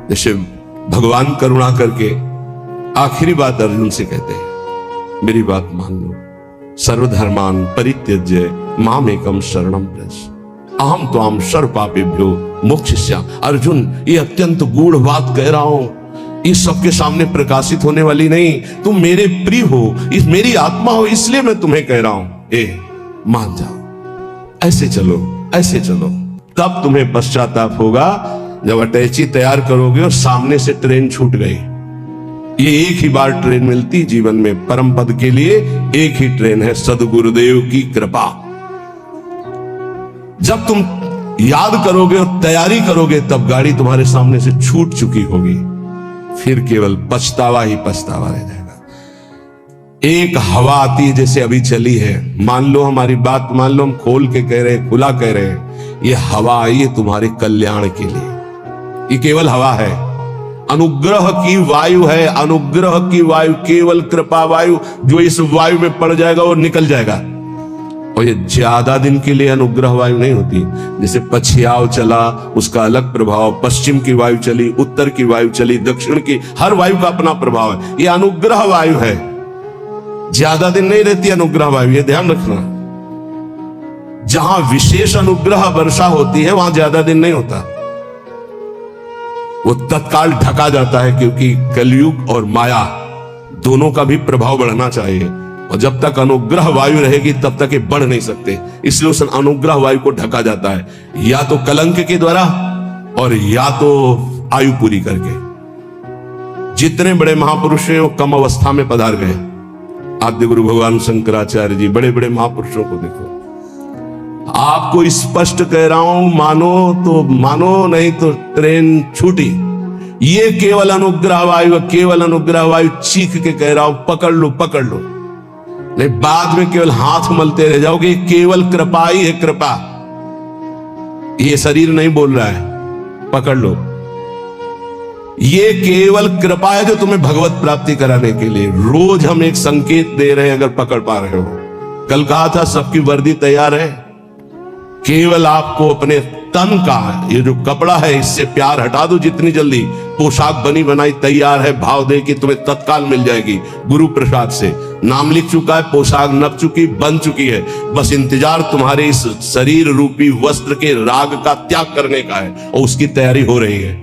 जैसे भगवान करुणा करके आखिरी बात अर्जुन से कहते हैं, मेरी बात मान लो, सर्वधर्मान परित्यज्य मामेकम शरणम व्रज, अहम त्वाम सर्व पापेभ्यो मोक्षयिष्यामि। अर्जुन, ये अत्यंत गूढ़ बात कह रहा हूं, इस सबके सामने प्रकाशित होने वाली नहीं। तुम मेरे प्रिय हो, इस मेरी आत्मा हो, इसलिए मैं तुम्हें कह रहा हूं, मान जाओ, ऐसे चलो, ऐसे चलो। तब तुम्हें पश्चाताप होगा जब अटैची तैयार करोगे और सामने से ट्रेन छूट गई। ये एक ही बार ट्रेन मिलती जीवन में, परम पद के लिए एक ही ट्रेन है, सद्गुरुदेव की कृपा। जब तुम याद करोगे और तैयारी करोगे तब गाड़ी तुम्हारे सामने से छूट चुकी होगी, फिर केवल पछतावा ही पछतावा रह जाएगा। एक हवा आती है जैसे अभी चली है, मान लो हमारी बात मान लो, हम खोल के कह रहे हैं, खुला कह रहे हैं, ये हवा आई है तुम्हारे कल्याण के लिए। ये केवल हवा है, अनुग्रह की वायु है, अनुग्रह की वायु, केवल कृपा वायु। जो इस वायु में पड़ जाएगा वो निकल जाएगा, और ये ज्यादा दिन के लिए अनुग्रह वायु नहीं होती। जैसे पछियाव चला, उसका अलग प्रभाव, पश्चिम की वायु चली, उत्तर की वायु चली, दक्षिण की, हर वायु का अपना प्रभाव है। ये अनुग्रह वायु है, ज्यादा दिन नहीं रहती अनुग्रह वायु, ये ध्यान रखना। जहां विशेष अनुग्रह वर्षा होती है वहां ज्यादा दिन नहीं होता। वो तत्काल ढका जाता है, क्योंकि कलयुग और माया दोनों का भी प्रभाव बढ़ना चाहिए, और जब तक अनुग्रह वायु रहेगी तब तक ये बढ़ नहीं सकते। इसलिए उस अनुग्रह वायु को ढका जाता है, या तो कलंक के द्वारा और या तो आयु पूरी करके। जितने बड़े महापुरुष हैं वो कम अवस्था में पधार गए। आद्य गुरु भगवान शंकराचार्य जी, बड़े बड़े महापुरुषों को देखो। आपको स्पष्ट कह रहा हूं, मानो तो मानो, नहीं तो ट्रेन छूटी। ये केवल अनुग्रह वायु, केवल अनुग्रह वायु, चीख के कह रहा हूं, पकड़ लो पकड़ लो, नहीं बाद में केवल हाथ मलते रह जाओगे। केवल कृपा ही है, कृपा। ये शरीर नहीं बोल रहा है, पकड़ लो। ये केवल कृपा है जो तुम्हें भगवत प्राप्ति कराने के लिए रोज हम एक संकेत दे रहे हैं, अगर पकड़ पा रहे हो। कल कहा था सबकी वर्दी तैयार है, केवल आपको अपने तन का ये जो कपड़ा है इससे प्यार हटा दो जितनी जल्दी। पोशाक बनी बनाई तैयार है, भाव दे कि तुम्हें तत्काल मिल जाएगी गुरु प्रसाद से। नाम लिख चुका है, पोशाक नप चुकी, बन चुकी है, बस इंतजार तुम्हारे इस शरीर रूपी वस्त्र के राग का त्याग करने का है, और उसकी तैयारी हो रही है।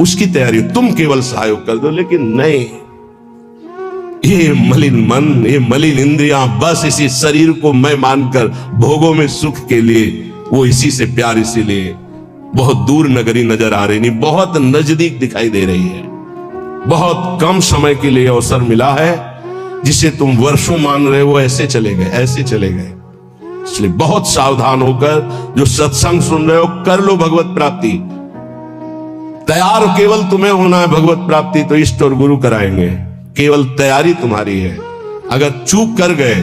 उसकी तैयारी तुम केवल सहयोग कर दो। लेकिन नहीं, ये मलिन मन, ये मलिन इंद्रियां बस इसी शरीर को मैं मानकर भोगों में सुख के लिए, वो इसी से प्यार, इसीलिए बहुत दूर नगरी नजर आ रही नहीं, बहुत नजदीक दिखाई दे रही है। बहुत कम समय के लिए अवसर मिला है, जिसे तुम वर्षों मान रहे हो, ऐसे चले गए, ऐसे चले गए। इसलिए बहुत सावधान होकर जो सत्संग सुन रहे हो, कर लो भगवत प्राप्ति। तैयार केवल तुम्हें होना है भगवत प्राप्ति, तो इष्ट और गुरु कराएंगे। केवल तैयारी तुम्हारी है। अगर चूक कर गए,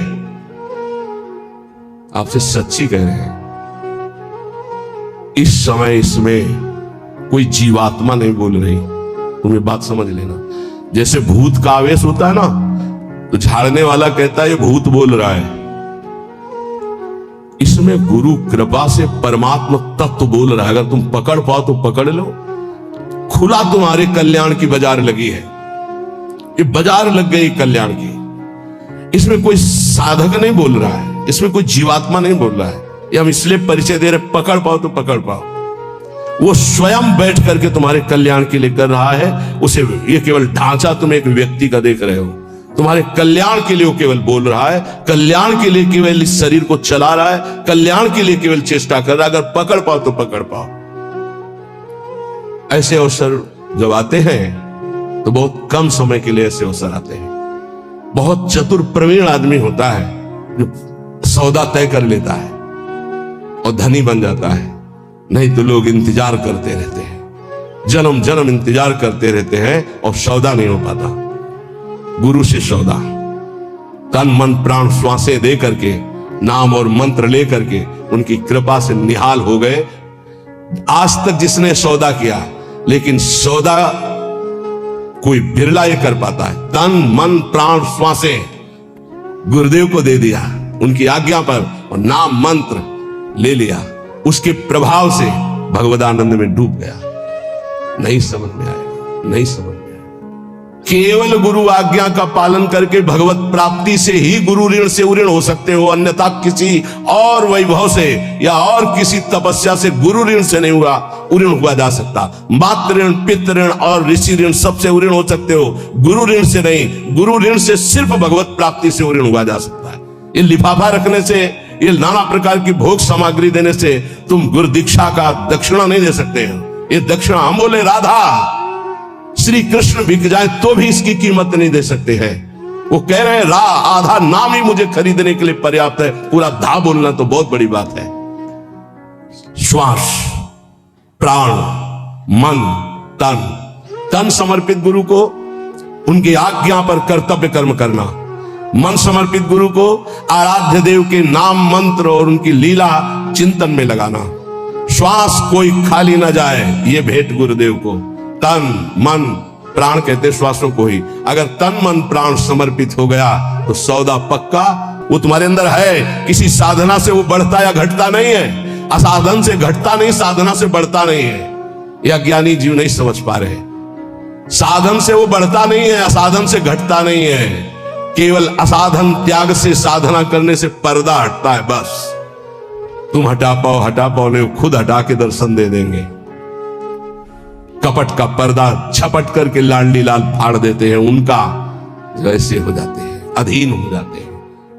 आपसे सच्ची कह रहे हैं, इस समय इसमें कोई जीवात्मा नहीं बोल रही। तुम्हें बात समझ लेना। जैसे भूत का आवेश होता है ना, तो झाड़ने वाला कहता है ये भूत बोल रहा है। इसमें गुरु कृपा से परमात्मा तत्व बोल रहा है। अगर तुम पकड़ पाओ तो पकड़ लो। खुला तुम्हारे कल्याण की बाजार लगी है, ये बाजार लग गई कल्याण की। इसमें कोई साधक नहीं बोल रहा है, इसमें कोई जीवात्मा नहीं बोल रहा है। ये हम इसलिए परिचय दे रहे, पकड़ पाओ तो पकड़ पाओ। वो स्वयं बैठ करके तुम्हारे कल्याण के लिए कर रहा है। उसे ये केवल ढांचा तुम एक व्यक्ति का देख रहे हो, तुम्हारे कल्याण के लिए वो केवल बोल रहा है, कल्याण के लिए केवल इस शरीर को चला रहा है, कल्याण के लिए केवल चेष्टा कर रहा है। अगर पकड़ पाओ तो पकड़ पाओ। ऐसे अवसर जब आते हैं तो बहुत कम समय के लिए ऐसे अवसर आते हैं। बहुत चतुर प्रवीण आदमी होता है जो सौदा तय कर लेता है और धनी बन जाता है, नहीं तो लोग इंतजार करते रहते हैं, जन्म जन्म इंतजार करते रहते हैं और सौदा नहीं हो पाता। गुरु से सौदा, तन मन प्राण श्वासें दे करके, नाम और मंत्र ले करके उनकी कृपा से निहाल हो गए। आज तक जिसने सौदा किया, लेकिन सौदा कोई बिरला ये कर पाता है। तन मन प्राण श्वासें गुरुदेव को दे दिया उनकी आज्ञा पर, और नाम मंत्र ले लिया, उसके प्रभाव से भगवदानंद में डूब गया। नहीं समझ में आएगा, नहीं समझ में आएगा। केवल गुरु आज्ञा का पालन करके भगवत प्राप्ति से ही गुरु ऋण से उऋण हो सकते हो, अन्यथा किसी और वैभव से या और किसी तपस्या से गुरु ऋण से नहीं हुआ उऋण हुआ जा सकता। मातृ ऋण, पितृ ऋण और ऋषि ऋण सबसे उऋण हो सकते हो, गुरु ऋण से नहीं। गुरु ऋण से सिर्फ भगवत प्राप्ति से उऋण हुआ जा सकता है। ये लिफाफा रखने से, ये नाना प्रकार की भोग सामग्री देने से तुम गुरु दीक्षा का दक्षिणा नहीं दे सकते हो। ये दक्षिणा हम बोले राधा श्री कृष्ण बिक जाए तो भी इसकी कीमत नहीं दे सकते हैं। वो कह रहे हैं आधा नाम ही मुझे खरीदने के लिए पर्याप्त है, पूरा धा बोलना तो बहुत बड़ी बात है। श्वास, प्राण, मन, तन समर्पित गुरु को, उनकी आज्ञा पर कर्तव्य कर्म करना। मन समर्पित गुरु को आराध्य देव के नाम मंत्र और उनकी लीला चिंतन में लगाना। श्वास कोई खाली ना जाए, ये भेंट गुरुदेव को। तन मन प्राण कहते श्वासों को ही। अगर तन मन प्राण समर्पित हो गया तो सौदा पक्का। वो तुम्हारे अंदर है, किसी साधना से वो बढ़ता या घटता नहीं है। असाधन से घटता नहीं, साधना से बढ़ता नहीं है। यह ज्ञानी जीव नहीं समझ पा रहे। साधन से वो बढ़ता नहीं है, असाधन से घटता नहीं है। केवल असाधन त्याग से साधना करने से पर्दा हटता है बस। तुम हटा पाओ नहीं, खुद हटा के दर्शन दे देंगे। कपट का पर्दा झपट करके लाडली लाल फाड़ देते हैं, उनका वैसे हो जाते हैं, अधीन हो जाते हैं।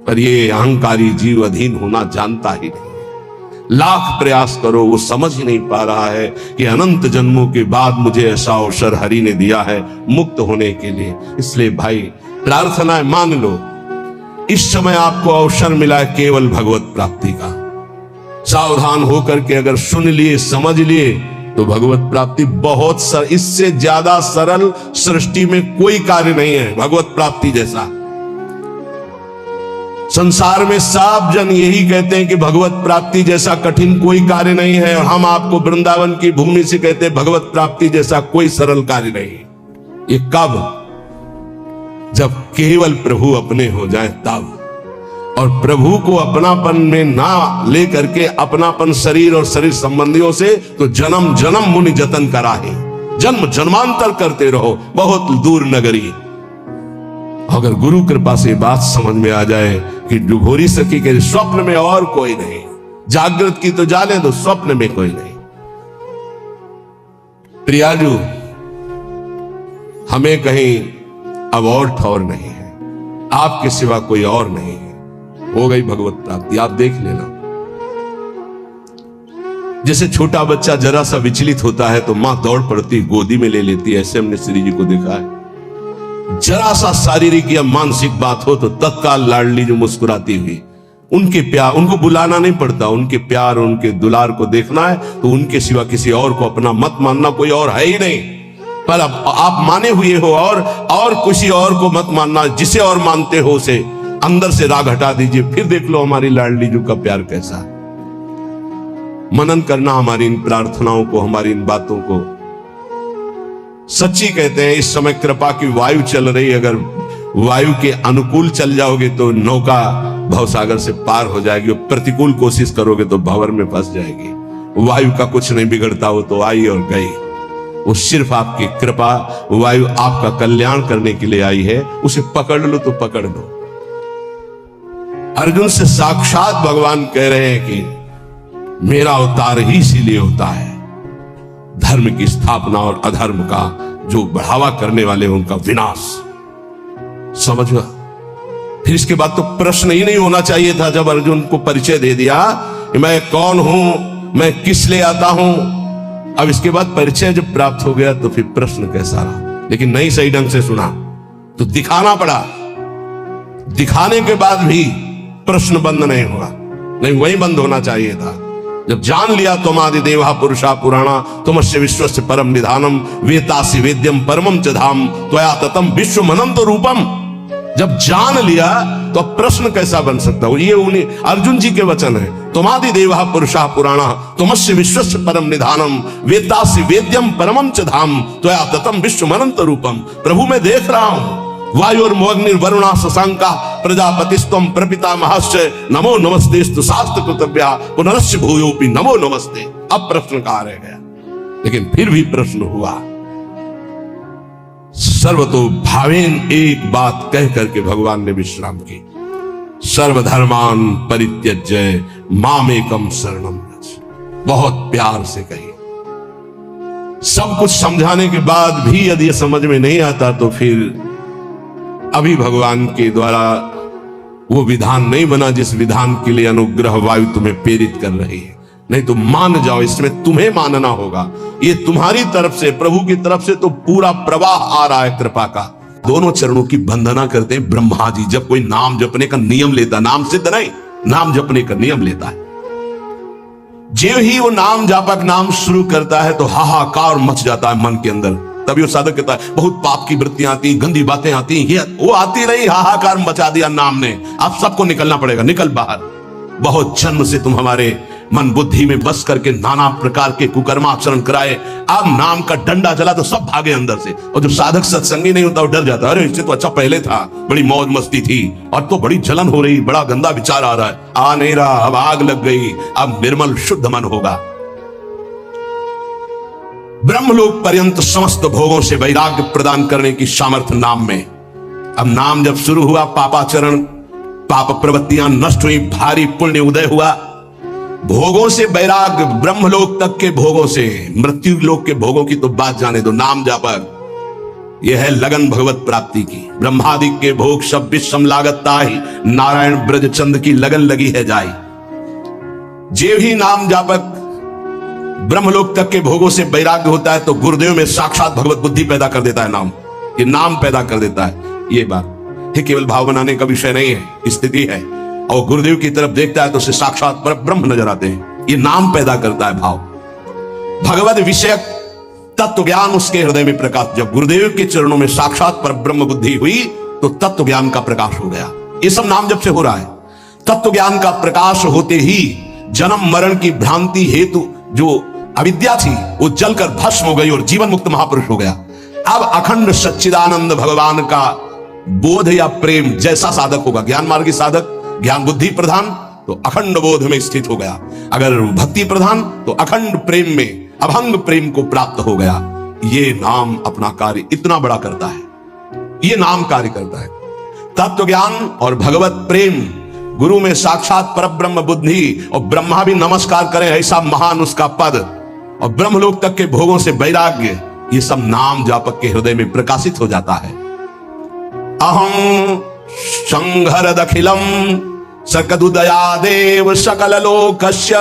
पर ये अहंकारी जीव अधीन होना जानता ही नहीं। लाख प्रयास करो, वो समझ ही नहीं पा रहा है कि अनंत जन्मों के बाद मुझे ऐसा अवसर हरि ने दिया है मुक्त होने के लिए। इसलिए भाई प्रार्थना है, मान लो इस समय आपको अवसर मिला है केवल भगवत प्राप्ति का। सावधान होकर के अगर सुन लिए, समझ लिए तो भगवत प्राप्ति बहुत इससे ज्यादा सरल सृष्टि में कोई कार्य नहीं है भगवत प्राप्ति जैसा। संसार में सब जन यही कहते हैं कि भगवत प्राप्ति जैसा कठिन कोई कार्य नहीं है, और हम आपको वृंदावन की भूमि से कहते हैं भगवत प्राप्ति जैसा कोई सरल कार्य नहीं। ये कब? जब केवल प्रभु अपने हो जाए तब। और प्रभु को अपनापन में ना लेकर के अपनापन शरीर और शरीर संबंधियों से तो जन्म जन्म मुनि जतन कराहे, जन्म जन्मांतर करते रहो बहुत दूर नगरी। अगर गुरु कृपा से बात समझ में आ जाए कि डुभोरी सखी के स्वप्न में और कोई नहीं, जागृत की तो जाने दो, स्वप्न में कोई नहीं। प्रियाजू, हमें कहीं अब और ठौर नहीं है, आपके सिवा कोई और नहीं है। हो गई भगवत प्राप्ति, आप देख लेना। जैसे छोटा बच्चा जरा सा विचलित होता है तो मां दौड़ पड़ती गोदी में ले लेती है, ऐसे हमने श्री जी को देखा है। जरा सा शारीरिक या मानसिक बात हो तो तत्काल लाडली जो मुस्कुराती हुई, उनके प्यार, उनको बुलाना नहीं पड़ता, उनके प्यार उनके दुलार को देखना है तो उनके सिवा किसी और को अपना मत मानना, कोई और है ही नहीं। पर अब आप माने हुए हो और किसी और को मत मानना, जिसे और मानते हो उसे अंदर से राग हटा दीजिए, फिर देख लो हमारी लाडली जी का प्यार कैसा। मनन करना हमारी इन प्रार्थनाओं को, हमारी इन बातों को। सच्ची कहते हैं इस समय कृपा की वायु चल रही, अगर वायु के अनुकूल चल जाओगे तो नौका भवसागर से पार हो जाएगी, और प्रतिकूल कोशिश करोगे तो भंवर में फंस जाएगी। वायु का कुछ नहीं बिगड़ता, वो तो आई और गई। वो सिर्फ आपकी कृपा, वायु आपका कल्याण करने के लिए आई है, उसे पकड़ लो तो पकड़ लो। अर्जुन से साक्षात भगवान कह रहे हैं कि मेरा अवतार ही इसीलिए होता है, धर्म की स्थापना और अधर्म का जो बढ़ावा करने वाले उनका विनाश। समझो। फिर इसके बाद तो प्रश्न ही नहीं होना चाहिए था जब अर्जुन को परिचय दे दिया कि मैं कौन हूं, मैं किस लिए आता हूं। अब इसके बाद परिचय जब प्राप्त हो गया तो फिर प्रश्न कैसा रहा, लेकिन नहीं सही ढंग से सुना तो दिखाना पड़ा। दिखाने के बाद भी प्रश्न बंद नहीं हुआ, नहीं वही बंद होना चाहिए था। जब जान लिया तुम आदि देवा पुरुषा पुराणा तुमस्य विश्वस्य परम निधानम वेतासि वेद्यम परमम च धाम त्वया ततम विश्व अनंत रूपम। जब जान लिया तो प्रश्न कैसा बन सकता हो। ये उन्हीं अर्जुन जी के वचन है, तुम आदि देवा पुरुषा पुराणा तुमस्य विश्वस्य परम निधानम वेतासि वेद्यम परमम च धाम त्वया ततम विश्व अनंत रूपम। प्रभु मैं देख रहा हूं, वायुर्मोग्निर्वरुणा शशांका प्रजापतिस्त्वं प्रपितामहश्च नमो नमस्तेस्तु शास्त्र कृतव्या पुनरस्य भूयोपि नमो नमस्ते। अब प्रश्न कहाँ रह गया, लेकिन फिर भी प्रश्न हुआ। सर्वतो भावेन एक बात कह करके भगवान ने विश्राम की, सर्वधर्मान परित्यज्य मामेकम शरणम व्रज। बहुत प्यार से कही। सब कुछ समझाने के बाद भी यदि ये समझ में नहीं आता तो फिर अभी भगवान के द्वारा वो विधान नहीं बना जिस विधान के लिए अनुग्रह वायु तुम्हें प्रेरित कर रही है। नहीं तो मान जाओ, इसमें तुम्हें मानना होगा। ये तुम्हारी तरफ से, प्रभु की तरफ से तो पूरा प्रवाह आ रहा है कृपा का। दोनों चरणों की वंदना करते हैं ब्रह्मा जी। जब कोई नाम जपने का नियम लेता, नाम सिद्ध नहीं, नाम जपने का नियम लेता है, जो ही वो नाम जापक नाम शुरू करता है तो हाहाकार मच जाता है मन के अंदर। तभी वो साधक कहता है बहुत पाप की वृत्तियां आती, गंदी बातें आती, ये वो आती नहीं, हाहाकार मचा दिया नाम ने। अब सबको निकलना पड़ेगा, निकल बाहर। बहुत जन्म से तुम हमारे मन बुद्धि में बस करके नाना प्रकार के कुकर्माचरण कराए, अब नाम का डंडा चला तो सब भागे अंदर से। और जो साधक सत्संगी नहीं होता वो डर जाता है, अरे इससे तो अच्छा पहले था, बड़ी मौज मस्ती थी, और तो बड़ी जलन हो रही, बड़ा गंदा विचार आ रहा है। आ नहीं रहा, अब आग लग गई, अब निर्मल शुद्ध मन होगा। ब्रह्मलोक पर्यंत समस्त भोगों से वैराग्य प्रदान करने की सामर्थ्य नाम में। अब नाम जब शुरू हुआ, पापाचरण पाप प्रवृत्तियां नष्ट हुई, भारी पुण्य उदय हुआ। भोगों से वैराग्य, ब्रह्मलोक तक के भोगों से, मृत्यु लोक के भोगों की तो बात जाने दो। नाम जापर यह है लगन भगवत प्राप्ति की। ब्रह्मादिक के भोग सब विषम लागत ताहि, नारायण ब्रज चंद की लगन लगी है जाई। जे भी नाम जापक ब्रह्मलोक तक के भोगों से वैराग्य होता है तो गुरुदेव में साक्षात भगवत बुद्धि पैदा कर देता है। नाम, ये नाम पैदा कर देता है। ये बात ये केवल भाव बनाने का विषय नहीं है, स्थिति है। और गुरुदेव की तरफ देखता है तो उसे साक्षात पर ब्रह्म नजर आते हैं। ये नाम पैदा करता है भाव। भगवत विषयक तत्व ज्ञान उसके हृदय में प्रकाश। जब गुरुदेव के चरणों में साक्षात पर ब्रह्म बुद्धि हुई तो तत्व ज्ञान का प्रकाश हो गया। ये सब नाम जब से हो रहा है। तत्व ज्ञान का प्रकाश होते ही जन्म मरण की भ्रांति हेतु जो अविद्या थी वो जलकर भस्म हो गई और जीवन मुक्त महापुरुष हो गया। अब अखंड सच्चिदानंद भगवान का बोध या प्रेम जैसा साधक होगा, ज्ञान मार्गी साधक ज्ञान बुद्धि प्रधान तो अखंड बोध में स्थित हो गया, अगर भक्ति प्रधान तो अखंड प्रेम में अभंग प्रेम को प्राप्त हो गया। ये नाम अपना कार्य इतना बड़ा करता है, ये नाम कार्य करता है। तत्व ज्ञान और भगवत प्रेम, गुरु में साक्षात परब्रह्म बुद्धि और ब्रह्मा भी नमस्कार करें ऐसा महान उसका पद, और ब्रह्मलोक तक के भोगों से वैराग्य, ये सब नाम जापक के हृदय में प्रकाशित हो जाता है। अहं संघर दखिलम सकदुदयादेव सकल लोकस्य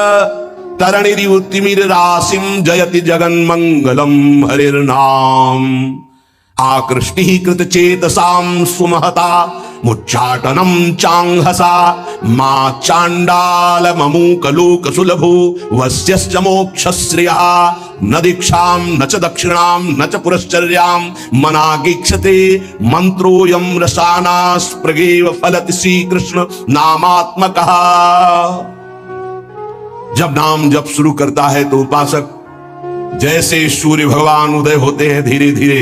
तरणिरितिमिर राशिम जयति जगन मंगलम हरिर्नाम। आकृष्टि कृत चेतसाम सुमहता मुच्चाटनम चांगहसा मां चांडाल ममूक लोक सुलभो वस्यश्च मोक्षश्रियः न दीक्षाम न च दक्षिणाम न च पुरश्चर्याम मनागीक्षते मंत्रोयम रसानास्प्रगेव फलति श्री कृष्ण नामात्मकः। जब नाम जप शुरू करता है तो उपासक जैसे सूर्य भगवान उदय होते हैं, धीरे धीरे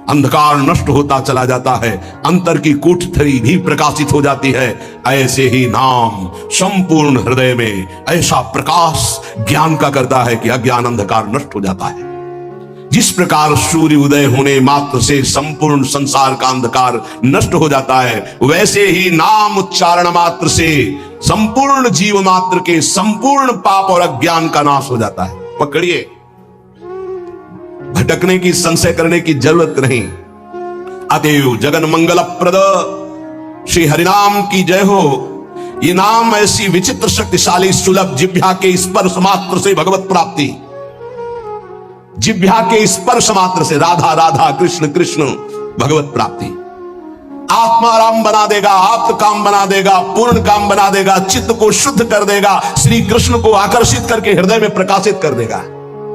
अंधकार नष्ट होता चला जाता है, अंतर की कोठरी भी प्रकाशित हो जाती है। ऐसे ही नाम संपूर्ण हृदय में ऐसा प्रकाश ज्ञान का करता है कि अज्ञान अंधकार नष्ट हो जाता है। जिस प्रकार सूर्य उदय होने मात्र से संपूर्ण संसार का अंधकार नष्ट हो जाता है, वैसे ही नाम उच्चारण मात्र से संपूर्ण जीव मात्र के संपूर्ण पाप और अज्ञान का नाश हो जाता है। पकड़िए, भटकने की, संशय करने की जरूरत नहीं। अतएव जगन मंगल प्रद श्री हरिनाम की जय हो। ये नाम ऐसी विचित्र शक्तिशाली सुलभ जिह्वा के स्पर्श मात्र से भगवत प्राप्ति, जिह्वा के स्पर्श मात्र से राधा राधा कृष्ण कृष्ण भगवत प्राप्ति। आत्मा राम बना देगा, आप्त काम बना देगा, पूर्ण काम बना देगा, चित्त को शुद्ध कर देगा, श्री कृष्ण को आकर्षित करके हृदय में प्रकाशित कर देगा।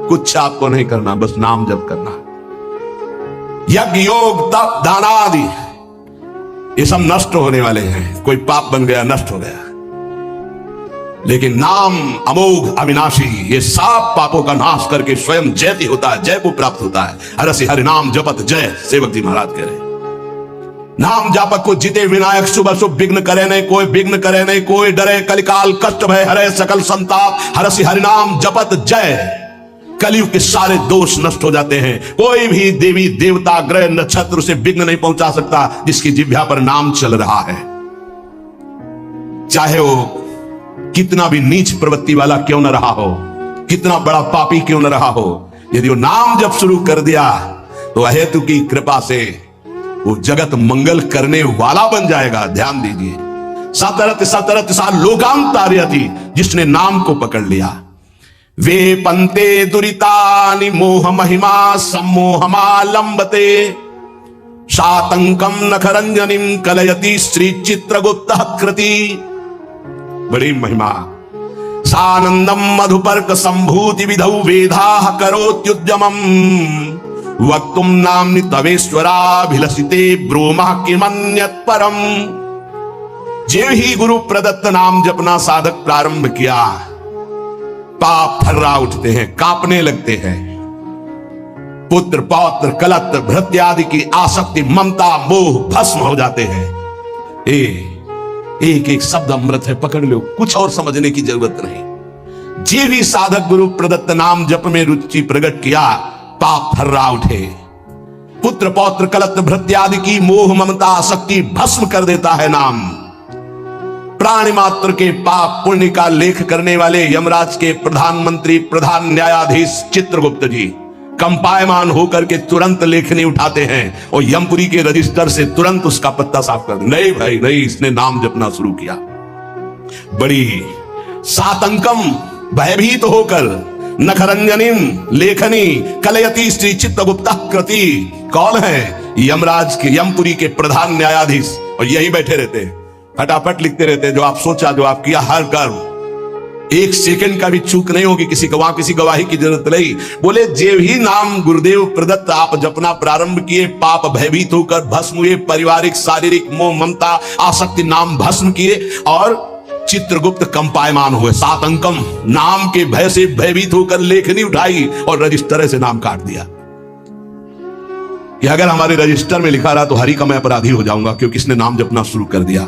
कुछ आपको नहीं करना, बस नाम जप करना। यज्ञ योग तप दान आदि ये सब नष्ट होने वाले हैं। कोई पाप बन गया, नष्ट हो गया, लेकिन नाम अमोघ अविनाशी ये सब पापों का नाश करके स्वयं जयति होता है, जय को प्राप्त होता है। हरसि हरि नाम जपत जय, सेवक जी महाराज कह रहे। नाम जापक को जिते विनायक शुभ शुभ विघ्न करे नहीं, कोई विघ्न करे नहीं, कोई डरे कलिकाल कष्ट भय हरे सकल संताप। हरसि हरि नाम जपत जय, कलयुग के सारे दोष नष्ट हो जाते हैं। कोई भी देवी देवता ग्रह नक्षत्र से विघ्न नहीं पहुंचा सकता जिसकी जिह्वा पर नाम चल रहा है। चाहे वो कितना भी नीच प्रवृत्ति वाला क्यों न रहा हो, कितना बड़ा पापी क्यों न रहा हो, यदि वो नाम जब शुरू कर दिया तो अहेतु की कृपा से वो जगत मंगल करने वाला बन जाएगा। ध्यान दीजिए, सतरत सतरत सा लोकांतार्यति, जिसने नाम को पकड़ लिया। वे पंते दुरितानि मोह महिमा सम्मोहमालंबते शातंकम नखरंजनिम कलयति श्री चित्रगुप्त कृति। बड़ी महिमा। सानंदम मधुपर्क संभूति विधौ वेदाः करोत्युद्यमम् वक्तुम नाम्नि तवेश्वराभिलषिते ब्रूमः किमन्यत् परम। जे ही गुरु प्रदत्त नाम जपना साधक प्रारंभ किया, पाप थर्रा उठते हैं, कांपने लगते हैं। पुत्र पौत्र कलत्र भृत्य आदि की आसक्ति ममता मोह भस्म हो जाते हैं। एक एक शब्द अमृत है, पकड़ लो, कुछ और समझने की जरूरत नहीं। जे भी साधक गुरु प्रदत्त नाम जप में रुचि प्रकट किया, पाप थर्रा उठे। पुत्र पौत्र कलत्र भृत्य आदि की मोह ममता आसक्ति भस्म कर देता है नाम। प्राणी मात्र के पाप पुण्य का लेख करने वाले यमराज के प्रधानमंत्री प्रधान न्यायाधीश चित्रगुप्त जी कंपायमान होकर के तुरंत लेखनी उठाते हैं और यमपुरी के रजिस्टर से तुरंत उसका पत्ता साफ कर दे। नहीं भाई नहीं, इसने नाम जपना शुरू किया। बड़ी सातंकम भयभीत होकर नखरंजनिम लेखनी कलयती श्री चित्रगुप्ता कृति। कौन है? यमराज के यमपुरी के प्रधान न्यायाधीश, और यही बैठे रहते हैं, फटाफट लिखते रहते हैं। जो आप सोचा, जो आप किया, हर कर्म, एक सेकंड का भी चूक नहीं होगी। किसी गवाही की जरूरत नहीं। बोले जे भी नाम गुरुदेव प्रदत्त आप जपना प्रारंभ किए, पाप भयभीत होकर भस्म हुए, पारिवारिक शारीरिक मोह ममता आसक्ति नाम भस्म किए और चित्रगुप्त कंपायमान हुए। सातंकम नाम के भय से भयभीत होकर लेखनी उठाई और रजिस्टर से नाम काट दिया कि अगर हमारे रजिस्टर में लिखा रहा तो हरि का मैं अपराधी हो जाऊंगा, क्योंकि इसने नाम जपना शुरू कर दिया।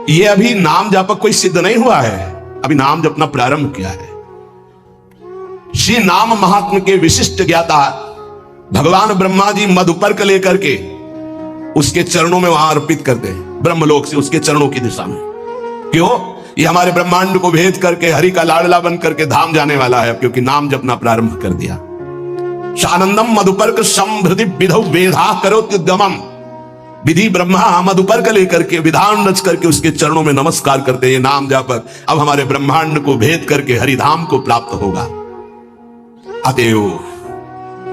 ये अभी नाम जापक कोई सिद्ध नहीं हुआ है, अभी नाम जपना प्रारंभ किया है। श्री नाम महात्म के विशिष्ट ज्ञाता भगवान ब्रह्मा जी मधुपर्क लेकर के उसके चरणों में वहां अर्पित करते हैं, ब्रह्मलोक से उसके चरणों की दिशा में। क्यों? ये हमारे ब्रह्मांड को भेद करके हरि का लाडला बन करके धाम जाने वाला है, क्योंकि नाम जपना प्रारंभ कर दिया। शानंदम मधुपर्क संभृति विधौ वेधा करोत्युद्गमम। विधि ब्रह्मा मधुपर्क लेकर के विधान रच करके उसके चरणों में नमस्कार करते हैं। नाम जापक अब हमारे ब्रह्मांड को भेद करके हरिधाम को प्राप्त होगा। अतएव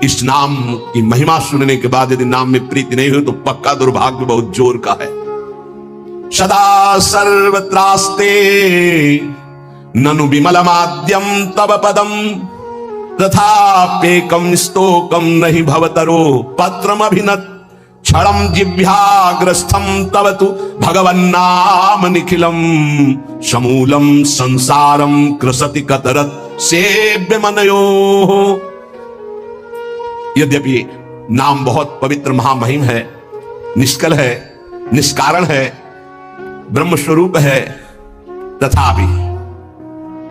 इस नाम की महिमा सुनने के बाद यदि नाम में प्रीति नहीं हो तो पक्का दुर्भाग्य बहुत जोर का है। सदा सर्वत्रास्ते ननु विमलमाद्यम तव पदम तथाप्येकं स्तोकं नहि भवतरो पत्रमभिनत क्षणं जिह्वाग्रस्थं तव तु भगवन्नाम निखिलम समूलं संसारं कृसति कतरत सेव्य मनयो। यद्यपि नाम बहुत पवित्र महामहिम है, निष्कल है, निष्कारण है, ब्रह्म स्वरूप है, तथापि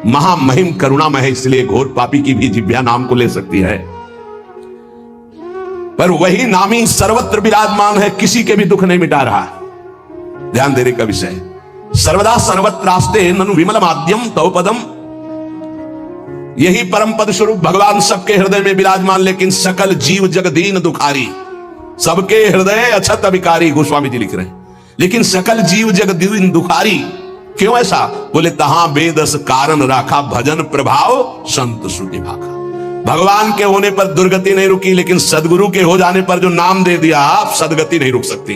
महामहिम करुणामय है, इसलिए घोर पापी की भी जिह्वा नाम को ले सकती है। पर वही नामी सर्वत्र विराजमान है, किसी के भी दुख नहीं मिटा रहा। ध्यान देने का विषय, सर्वदा सर्वत्रास्ते ननु विमल माध्यम तव पदम। यही परम पद स्वरूप भगवान सबके हृदय में विराजमान, लेकिन सकल जीव जगदीन दुखारी। सबके हृदय अछत अभिकारी, गोस्वामी जी लिख रहे हैं, लेकिन सकल जीव जगदीन दुखारी। क्यों ऐसा? बोले तहां बेदस कारण राखा भजन प्रभाव संत श्रुति भाखा। भगवान के होने पर दुर्गति नहीं रुकी, लेकिन सदगुरु के हो जाने पर जो नाम दे दिया आप, सदगति नहीं रुक सकती।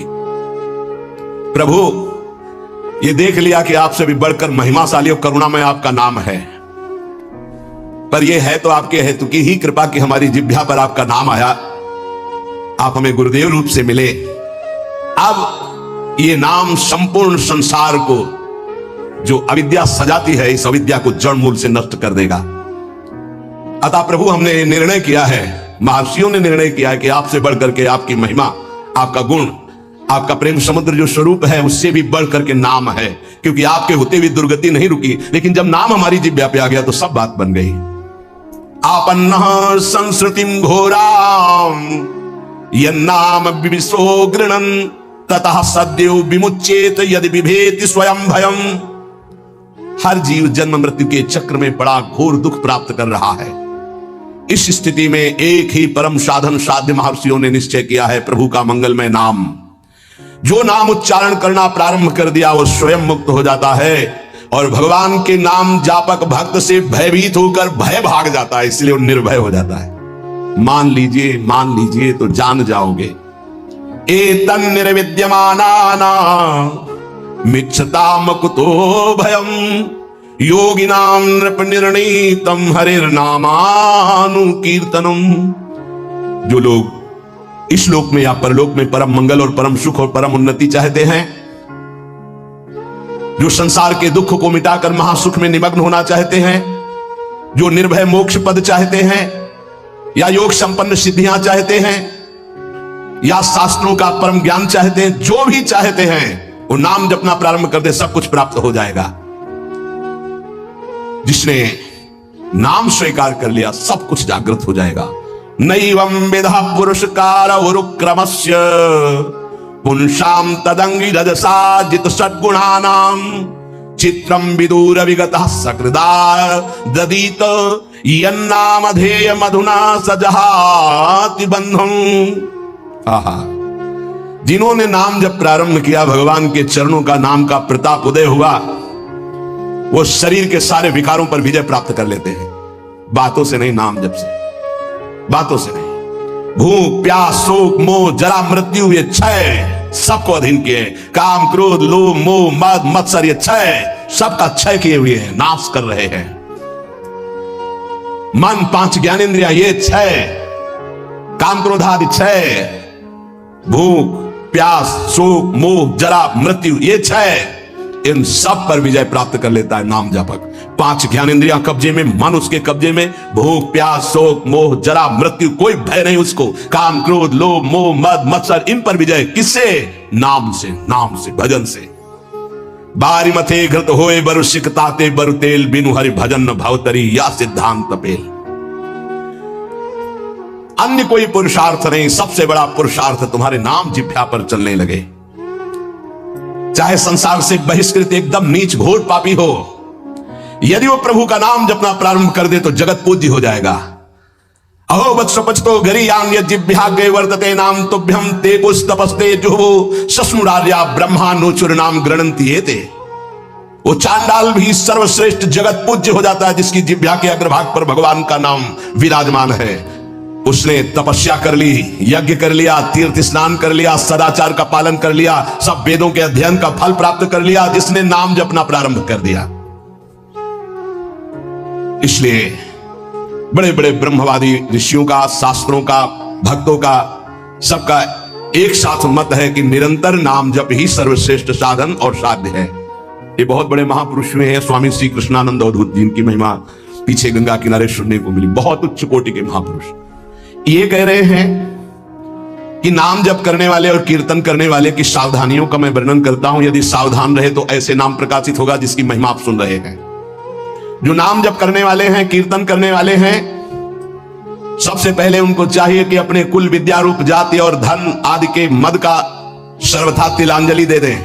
प्रभु ये देख लिया कि आपसे भी बढ़कर महिमाशाली और करुणामय आपका नाम है, पर यह है तो आपके हेतु की ही कृपा की हमारी जिह्वा पर आपका नाम आया, आप हमें गुरुदेव रूप से मिले। अब ये नाम संपूर्ण संसार को जो अविद्या सजाती है, इस अविद्या को जड़ मूल से नष्ट कर देगा। अतः प्रभु हमने निर्णय किया है, महर्षियों ने निर्णय किया है कि आपसे बढ़कर के आपकी महिमा, आपका गुण, आपका प्रेम समुद्र जो स्वरूप है उससे भी बढ़कर के नाम है, क्योंकि आपके होते हुए दुर्गति नहीं रुकी, लेकिन जब नाम हमारी जिह्वा पे आ गया तो सब बात बन गई। आपन्नः संस्कृतिं घोराम यन्नाम विविशो गृणन् ततः सद्यो विमुच्येत यदि विभेति स्वयं भयम। हर जीव जन्म मृत्यु के चक्र में बड़ा घोर दुख प्राप्त कर रहा है। इस स्थिति में एक ही परम साधन साध्य महर्षियों ने निश्चय किया है, प्रभु का मंगलमय नाम। जो नाम उच्चारण करना प्रारंभ कर दिया वो स्वयं मुक्त हो जाता है, और भगवान के नाम जापक भक्त से भयभीत होकर भय भाग जाता है, इसलिए वो निर्भय हो जाता है। मान लीजिए तो जान जाओगे। एतन् निर्विद्यमानाना मिच्छताम कुतो भयम योगिनाम नृप निर्णीतम हरिर्नामानुकीर्तनम। जो लोग इस लोक में या परलोक में परम मंगल और परम सुख और परम उन्नति चाहते हैं, जो संसार के दुख को मिटाकर महासुख में निमग्न होना चाहते हैं, जो निर्भय मोक्ष पद चाहते हैं, या योग संपन्न सिद्धियां चाहते हैं, या शास्त्रों का परम ज्ञान चाहते हैं, जो भी चाहते हैं वो नाम जपना प्रारंभ कर दे, सब कुछ प्राप्त हो जाएगा। जिसने नाम स्वीकार कर लिया सब कुछ जागृत हो जाएगा। नैवं विधा पुरुषकार उरुक्रमस्य पुंसाम तदंगी रजसा जित सद्गुणानाम चित्रम विदूर विगतः सकृदा ददीत यन्नामधेय मधुना सजहाति बंधुम। आहा, जिन्होंने नाम जब प्रारंभ किया, भगवान के चरणों का नाम का प्रताप उदय हुआ, वो शरीर के सारे विकारों पर विजय प्राप्त कर लेते हैं। बातों से नहीं, नाम जप से, बातों से नहीं। भूख प्यास शोक मोह जरा मृत्यु ये क्षय सबको अधीन किए। काम क्रोध लोभ मोह मद मत्सर ये क्षय सबका क्षय किए हुए हैं, नाश कर रहे हैं। मन पांच ज्ञानेंद्रिया ये क्षय, काम क्रोध आदि क्षय, भूख प्यास शोक मोह जरा मृत्यु ये क्षय, इन सब पर विजय प्राप्त कर लेता है नाम जापक। पांच ज्ञानेंद्रियां कब्जे में, मन उसके कब्जे में, भूख प्यास शोक मोह जरा मृत्यु कोई भय नहीं उसको। काम क्रोध लोभ मोह मद मत्सर इन पर विजय किससे? नाम से, नाम से, भजन से। बारी मथे घृत होए बरु सिकताते बरु तेल बिनु हरि भजन न भवतरी या सिद्धांत पेल। अन्य कोई पुरुषार्थ नहीं, सबसे बड़ा पुरुषार्थ तुम्हारे नाम जिह्वा पर चलने लगे। चाहे संसार से बहिष्कृत एकदम नीच घोर पापी हो, यदि वो प्रभु का नाम जपना प्रारंभ कर दे तो जगत पूज्य हो जाएगा। अहो वत्सपचतो गरीयान यज्जिभ्याग्रे वर्तते नाम तुभ्यम ते पुस्तपस्ते जुहु सस्मुरार्या ब्रह्मा नोचुर नाम गृणन्ति एते। वो चांडाल भी सर्वश्रेष्ठ जगत पूज्य हो जाता है जिसकी जिह्वा के अग्रभाग पर भगवान का नाम विराजमान है। उसने तपस्या कर ली, यज्ञ कर लिया, तीर्थ स्नान कर लिया, सदाचार का पालन कर लिया, सब वेदों के अध्ययन का फल प्राप्त कर लिया जिसने नाम जपना प्रारंभ कर दिया। इसलिए बड़े बड़े ब्रह्मवादी ऋषियों का, शास्त्रों का, भक्तों का, सबका एक साथ मत है कि निरंतर नाम जप ही सर्वश्रेष्ठ साधन और साध्य है। ये बहुत बड़े महापुरुष हुए हैं, स्वामी श्री कृष्णानंद अवधूत, जिनकी महिमा पीछे गंगा किनारे सुनने को मिली, बहुत उच्च कोटि के महापुरुष। ये कह रहे हैं कि नाम जप करने वाले और कीर्तन करने वाले की सावधानियों का मैं वर्णन करता हूं। यदि सावधान रहे तो ऐसे नाम प्रकाशित होगा जिसकी महिमा आप सुन रहे हैं। जो नाम जप करने वाले हैं, कीर्तन करने वाले हैं, सबसे पहले उनको चाहिए कि अपने कुल विद्या रूप जाति और धन आदि के मद का सर्वथा तिलांजलि दे दें।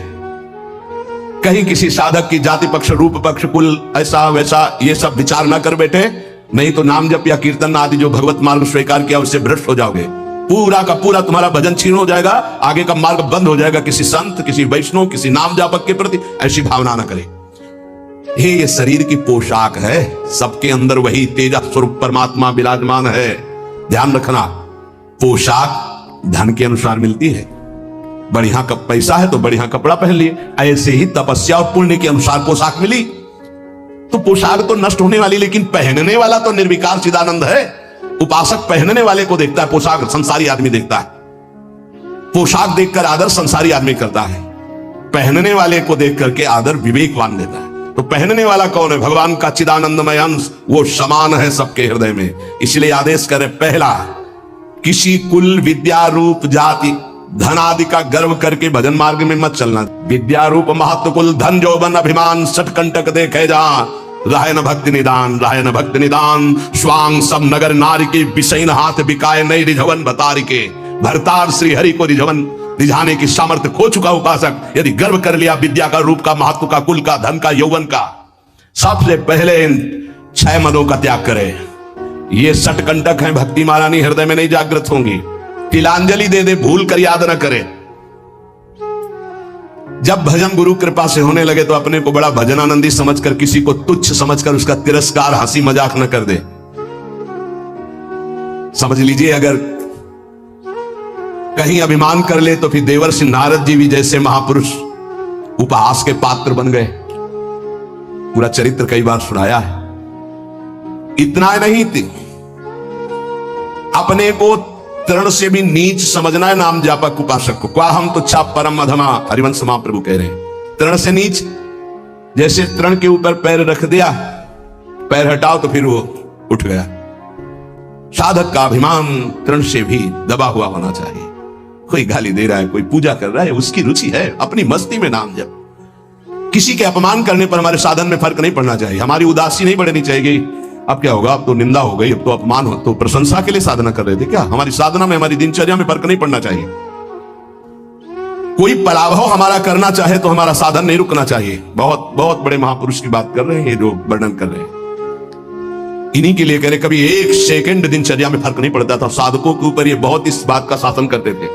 कहीं किसी साधक की जाति पक्ष रूप पक्ष कुल ऐसा वैसा ये सब विचार ना कर बैठे, नहीं तो नाम जप या कीर्तन आदि जो भगवत मार्ग स्वीकार किया उससे भ्रष्ट हो जाओगे। पूरा का पूरा तुम्हारा भजन छीन हो जाएगा, आगे का मार्ग बंद हो जाएगा। किसी संत, किसी वैष्णव, किसी नाम जापक के प्रति ऐसी भावना ना करें। ये शरीर की पोशाक है, सबके अंदर वही तेजा स्वरूप परमात्मा विराजमान है। ध्यान रखना, पोशाक धन के अनुसार मिलती है। बढ़िया कब पैसा है तो बढ़िया कपड़ा पहन लिए, ऐसे ही तपस्या और पुण्य के अनुसार पोशाक मिली। तो पोशाक तो नष्ट होने वाली, लेकिन पहनने वाला तो निर्विकार चिदानंद है। उपासक पहनने वाले को देखता है, पोशाक संसारी आदमी देखता है। पोशाक देखकर आदर संसारी आदमी करता है, पहनने वाले को देख करके आदर विवेकवान देता है। तो पहनने वाला कौन है? भगवान का चिदानंदमय अंश, वो समान है सबके हृदय में। इसलिए आदेश करे, पहला, किसी कुल विद्या रूप जाति धन आदि का गर्व करके भजन मार्ग में मत चलना। विद्या रूप महत्व कुल धन जौबन अभिमान सटकंटक देखे जा, राय न भक्ति निदान, राय न भक्ति निदान। स्वांग सब नगर नारी के विषयन हाथ बिकाए नहीं रिझवन भतारी के। भरतार श्री हरि को रिझवन रिझाने की सामर्थ्य खो चुका उपासक यदि गर्व कर लिया विद्या का, रूप का, महत्व का, कुल का, धन का, यौवन का, सबसे पहले इन 6 मदों का त्याग करे। ये सटकंटक है, भक्ति महारानी हृदय में नहीं जागृत होंगी। तिलांजलि दे दे, भूल कर याद न करे। जब भजन गुरु कृपा से होने लगे तो अपने को बड़ा भजनानंदी समझकर, किसी को तुच्छ समझकर उसका तिरस्कार हंसी मजाक न कर दे। समझ लीजिए, अगर कहीं अभिमान कर ले तो फिर देवर्षि नारद जी भी जैसे महापुरुष उपहास के पात्र बन गए। पूरा चरित्र कई बार सुनाया है। इतना नहीं थी, अपने को तृण से भी नीच समझना है नाम जापक उपासक को। क्या हम तुच्छा परम अधमा, हरिवंश महाप्रभु कह रहे हैं। तृण से नीच, जैसे तृण के ऊपर पैर रख दिया, पैर हटाओ तो फिर वो उठ गया। साधक का अभिमान तृण से भी दबा हुआ होना चाहिए। कोई गाली दे रहा है, कोई पूजा कर रहा है, उसकी रुचि है, अपनी मस्ती में नाम जप। किसी के अपमान करने पर हमारे साधन में फर्क नहीं पड़ना चाहिए, हमारी उदासी नहीं बढ़नी चाहिए। अब क्या होगा, अब तो निंदा हो गई, अब तो अपमान हो, तो प्रशंसा के लिए साधना कर रहे थे क्या? हमारी साधना में, हमारी दिनचर्या में फर्क नहीं पड़ना चाहिए। कोई पराभव हमारा करना चाहे तो हमारा साधन नहीं रुकना चाहिए। बहुत बहुत बड़े महापुरुष की बात कर रहे हैं ये जो वर्णन कर रहे हैं, इन्हीं के लिए कह रहे कभी एक सेकंड दिनचर्या में फर्क नहीं पड़ता था। साधकों के ऊपर ये बहुत इस बात का शासन करते थे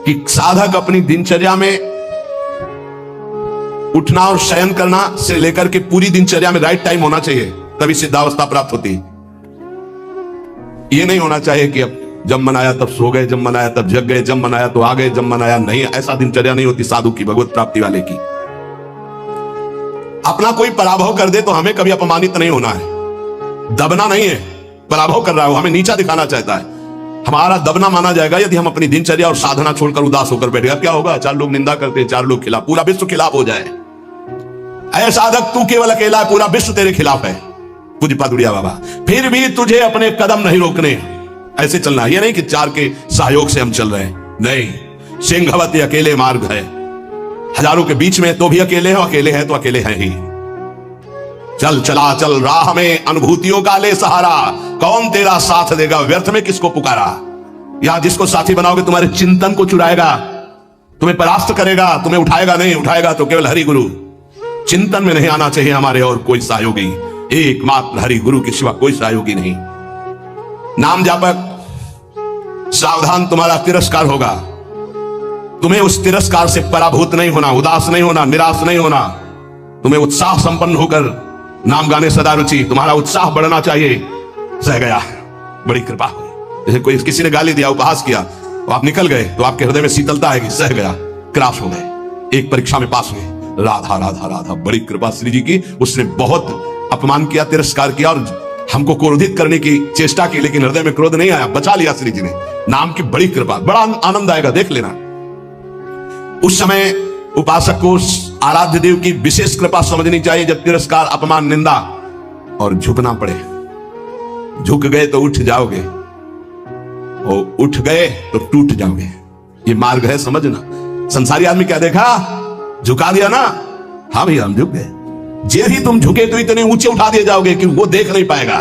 कि साधक अपनी दिनचर्या में उठना और शयन करना से लेकर के पूरी दिनचर्या में राइट टाइम होना चाहिए, तभी सिद्धावस्था प्राप्त होती है। ये नहीं होना चाहिए कि अब जब मन आया तब सो गए, जब मन आया तब जग गए, जब मन आया तो आ गए, जब मन आया नहीं। ऐसा दिनचर्या नहीं होती साधु की, भगवत प्राप्ति वाले की। अपना कोई पराभव कर दे तो हमें कभी अपमानित नहीं होना है। दबना नहीं है, पराभव कर रहा है वो हमें नीचा दिखाना चाहता है, हमारा दबना माना जाएगा यदि हम अपनी दिनचर्या और साधना छोड़कर उदास होकर बैठेगा। क्या होगा? चार लोग निंदा करते हैं, चार लोग खिलाफ, पूरा विश्व खिलाफ हो जाए। ऐ साधक तू केवल अकेला है, पूरा विश्व तेरे खिलाफ है। पूज्य पादुरिया बाबा, फिर भी तुझे अपने कदम नहीं रोकने, ऐसे चलना। ये नहीं कि चार के सहयोग से हम चल रहे हैं, नहीं। सिंहवत अकेले मार्ग है, हजारों के बीच में तो भी अकेले हो, अकेले हैं तो अकेले हैं ही। चल चला चल राह में अनुभूतियों का ले सहारा, कौन तेरा साथ देगा, व्यर्थ में किसको पुकारा। या जिसको साथी बनाओगे तुम्हारे चिंतन को चुराएगा, तुम्हें परास्त करेगा, तुम्हें उठाएगा नहीं, उठाएगा तो केवल हरि गुरु। चिंतन में नहीं आना चाहिए हमारे और कोई सहयोगी, एकमात्र हरि गुरु के सिवा कोई सहयोगी नहीं। नाम जापक सावधान, तुम्हारा तिरस्कार होगा। तुम्हें उस तिरस्कार से पराभूत नहीं होना, उदास नहीं होना, निराश नहीं होना। तुम्हें उत्साह संपन्न होकर नाम गाने सदा रुचि, तुम्हारा उत्साह बढ़ना चाहिए। सह गया, बड़ी कृपा हुई। जैसे कोई किसी ने गाली दिया, उपहास किया, तो आप निकल गए तो आपके हृदय में शीतलता आएगी। सह गया, क्रॉस हो गए, एक परीक्षा में पास हुए। राधा राधा राधा, बड़ी कृपा श्री जी की। उसने बहुत अपमान किया, तिरस्कार किया और हमको क्रोधित करने की चेष्टा की, लेकिन हृदय में क्रोध नहीं आया, बचा लिया श्री जी ने। नाम की बड़ी कृपा, बड़ा आनंद आएगा, देख लेना। उस समय उपासक को आराध्य देव की विशेष कृपा समझनी चाहिए, जब तिरस्कार, अपमान, निंदा और झुकना पड़े। झुक गए तो उठ जाओगे, और उठ गए तो टूट जाओगे। ये मार्ग है, समझना। संसारी आदमी क्या देखा, झुका दिया ना, हाँ भैया हम झुक गए। जे ही तुम झुके तो इतने ऊंचे उठा दिए जाओगे कि वो देख नहीं पाएगा,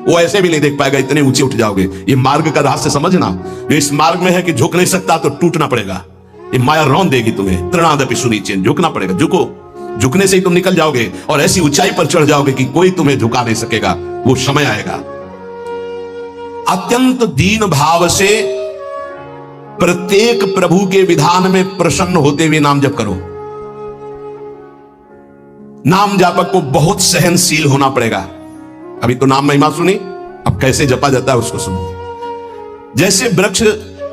वो ऐसे भी नहीं देख पाएगा, इतने ऊंचे उठ जाओगे। ये मार्ग का रहस्य समझना। इस मार्ग में है कि झुक नहीं सकता तो टूटना पड़ेगा। ये माया रौंद देगी तुम्हें, तृणादपि सुनीचेन, झुकना पड़ेगा। झुको, झुकने से ही तुम निकल जाओगे और ऐसी ऊंचाई पर चढ़ जाओगे कि कोई तुम्हें झुका नहीं सकेगा। वो समय आएगा। अत्यंत दीन भाव से प्रत्येक प्रभु के विधान में प्रसन्न होते हुए नाम जप करो। नाम जापक को बहुत सहनशील होना पड़ेगा। अभी तो नाम महिमा सुनी, अब कैसे जपा जाता है उसको सुनो। जैसे वृक्ष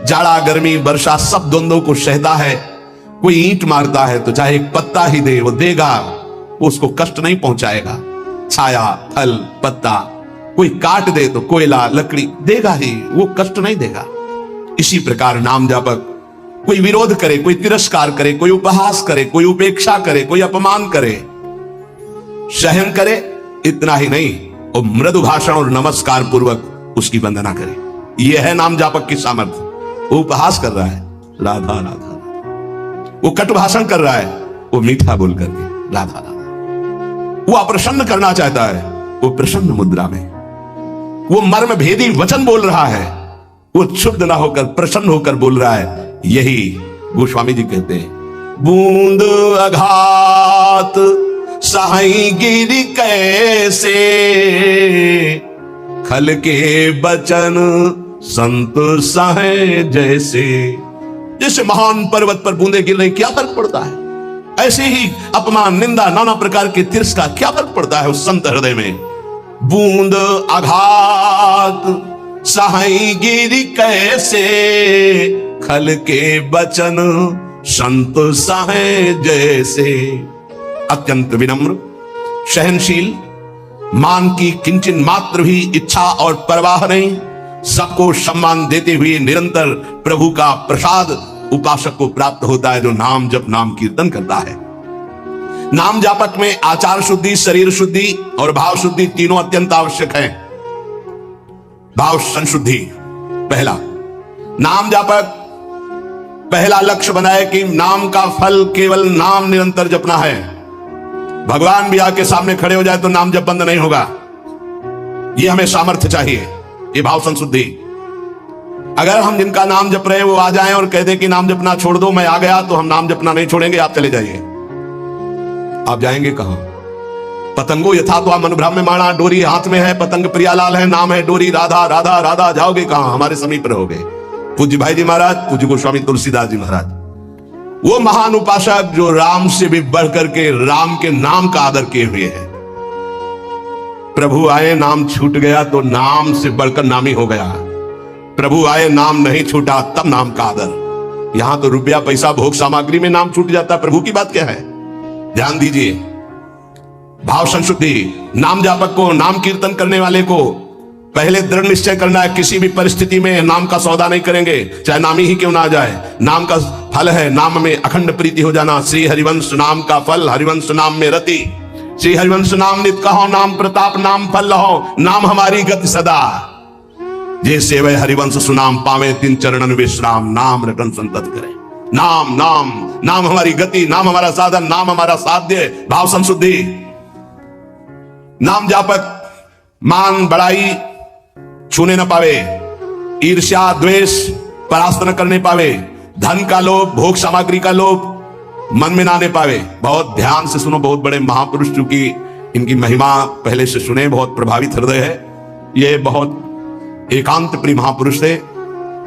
जाड़ा, गर्मी, वर्षा सब द्वंद्वों को सहता है। कोई ईंट मारता है तो चाहे एक पत्ता ही दे, वो देगा, वो उसको कष्ट नहीं पहुंचाएगा। छाया, फल, पत्ता, कोई काट दे तो कोयला, लकड़ी देगा ही, वो कष्ट नहीं देगा। इसी प्रकार नाम जापक कोई विरोध करे, कोई तिरस्कार करे, कोई उपहास करे, कोई उपेक्षा करे, कोई अपमान करे, सहन करे, इतना ही नहीं, वो मृदु भाषण और नमस्कार पूर्वक उसकी वंदना करे। यह है नाम जापक की सामर्थ्य। वो उपहास कर रहा है, राधा राधा, वो कटु भाषण कर रहा है, वो मीठा बोल करके राधा राधा। वो अप्रसन्न करना चाहता है, वो प्रसन्न मुद्रा में। वो मर्म भेदी वचन बोल रहा है, वो क्षुब्ध ना होकर प्रसन्न होकर बोल रहा है। यही गोस्वामी जी कहते हैं, बूंद अघात सहाई गिरी कैसे, खल के बचन संत सहे जैसे। जैसे महान पर्वत पर बूंदे गिर रही, क्या फर्क पड़ता है? ऐसे ही अपमान, निंदा, नाना प्रकार के तिरस्कार, क्या फर्क पड़ता है उस संत हृदय में? बूंद आघात सहाई गिरी कैसे, खल के बचन संत सहे जैसे। अत्यंत विनम्र, सहनशील, मान की किंचन मात्र भी इच्छा और परवाह नहीं, सबको सम्मान देते हुए निरंतर प्रभु का प्रसाद उपासक को प्राप्त होता है, जो नाम जप, नाम कीर्तन करता है। नाम जापक में आचार शुद्धि, शरीर शुद्धि और भाव शुद्धि तीनों अत्यंत आवश्यक है। भाव संशुद्धि पहला। नाम जापक पहला लक्ष्य बनाए कि नाम का फल केवल नाम निरंतर जपना है। भगवान भी आके सामने खड़े हो जाए तो नाम जप बंद नहीं होगा। यह हमें सामर्थ्य चाहिए, ये भाव संशुद्धि। अगर हम जिनका नाम जप रहे हैं वो आ जाएं और कह दें कि नाम जपना छोड़ दो, मैं आ गया, तो हम नाम जपना नहीं छोड़ेंगे, आप चले जाइए। आप जाएंगे कहां? पतंगो यथा तो मनोभ्रम में माणा, डोरी हाथ में है, पतंग प्रियालाल है, नाम है डोरी, राधा राधा राधा, जाओगे कहां? हमारे समीप रहोगे। पूज्य भाई जी महाराज, पूज्य गोस्वामी तुलसीदास जी महाराज, वो महान उपासक जो राम से भी बढ़कर के राम के नाम का आदर किए हुए हैं। प्रभु आए नाम छूट गया तो नाम से बढ़कर नामी हो गया। प्रभु आए नाम नहीं छूटा तब नाम का आदर। यहां तो रुपया पैसा भोग सामग्री में नाम छूट जाता है, प्रभु की बात क्या है? ध्यान दीजिए, भाव संशुद्धि। नाम जापक को, नाम कीर्तन करने वाले को पहले दृढ़ निश्चय करना है, किसी भी परिस्थिति में नाम का सौदा नहीं करेंगे, चाहे नामी ही क्यों ना आ जाए। नाम का फल है नाम में अखंड प्रीति हो जाना। श्री हरिवंश नाम का फल, हरिवंश नाम में रति। श्री हरिवंश नाम नित कहो, नाम प्रताप नाम फल लहो, नाम हमारी गति सदा। जे सेवय हरिवंश सुनाम, पावे तीन चरणन विश्राम, नाम रटन संतत करे। नाम नाम नाम हमारी गति, नाम हमारा साधन, नाम हमारा साध्य। भाव संशुद्धि। नाम जापक मान बड़ाई छूने न पावे, ईर्ष्या द्वेष परास्त न करने पावे, धन का लोभ, भोग सामग्री का लोभ मन में ना आने पावे। बहुत ध्यान से सुनो, बहुत बड़े महापुरुष, चूंकि इनकी महिमा पहले से सुने, बहुत प्रभावित हृदय है। ये बहुत एकांत प्रिय महापुरुष थे।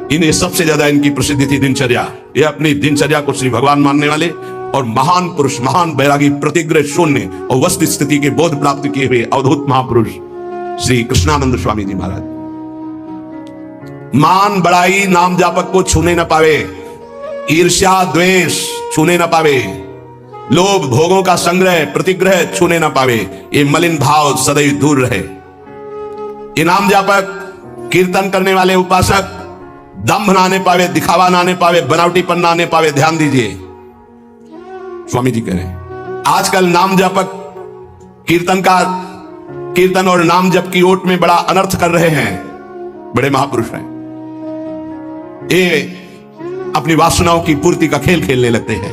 इन्हें सबसे ज्यादा इनकी प्रसिद्धि थी दिनचर्या। ये अपनी दिनचर्या को श्री भगवान मानने वाले और महान पुरुष, महान बैरागी, प्रतिग्रह शून्य और वस्तु स्थिति के बोध प्राप्त किए हुए अवधूत महापुरुष श्री कृष्णानंद स्वामी जी महाराज। मान बड़ाई नाम जापक को छूने न पावे, ईर्ष्या द्वेष छूने न पावे, लोभ भोगों का संग्रह प्रतिग्रह छूने न पावे। ये मलिन भाव सदैव दूर रहे। ये नाम जापक कीर्तन करने वाले उपासक दंभ ना आने पावे, दिखावा ना आने पावे, बनावटीपन ना आने पावे। ध्यान दीजिए, स्वामी जी कह रहे हैं आजकल नाम जापक कीर्तनकार कीर्तन और नाम जप की ओट में बड़ा अनर्थ कर रहे हैं। बड़े महापुरुष हैं, ये अपनी वासनाओं की पूर्ति का खेल खेलने लगते हैं।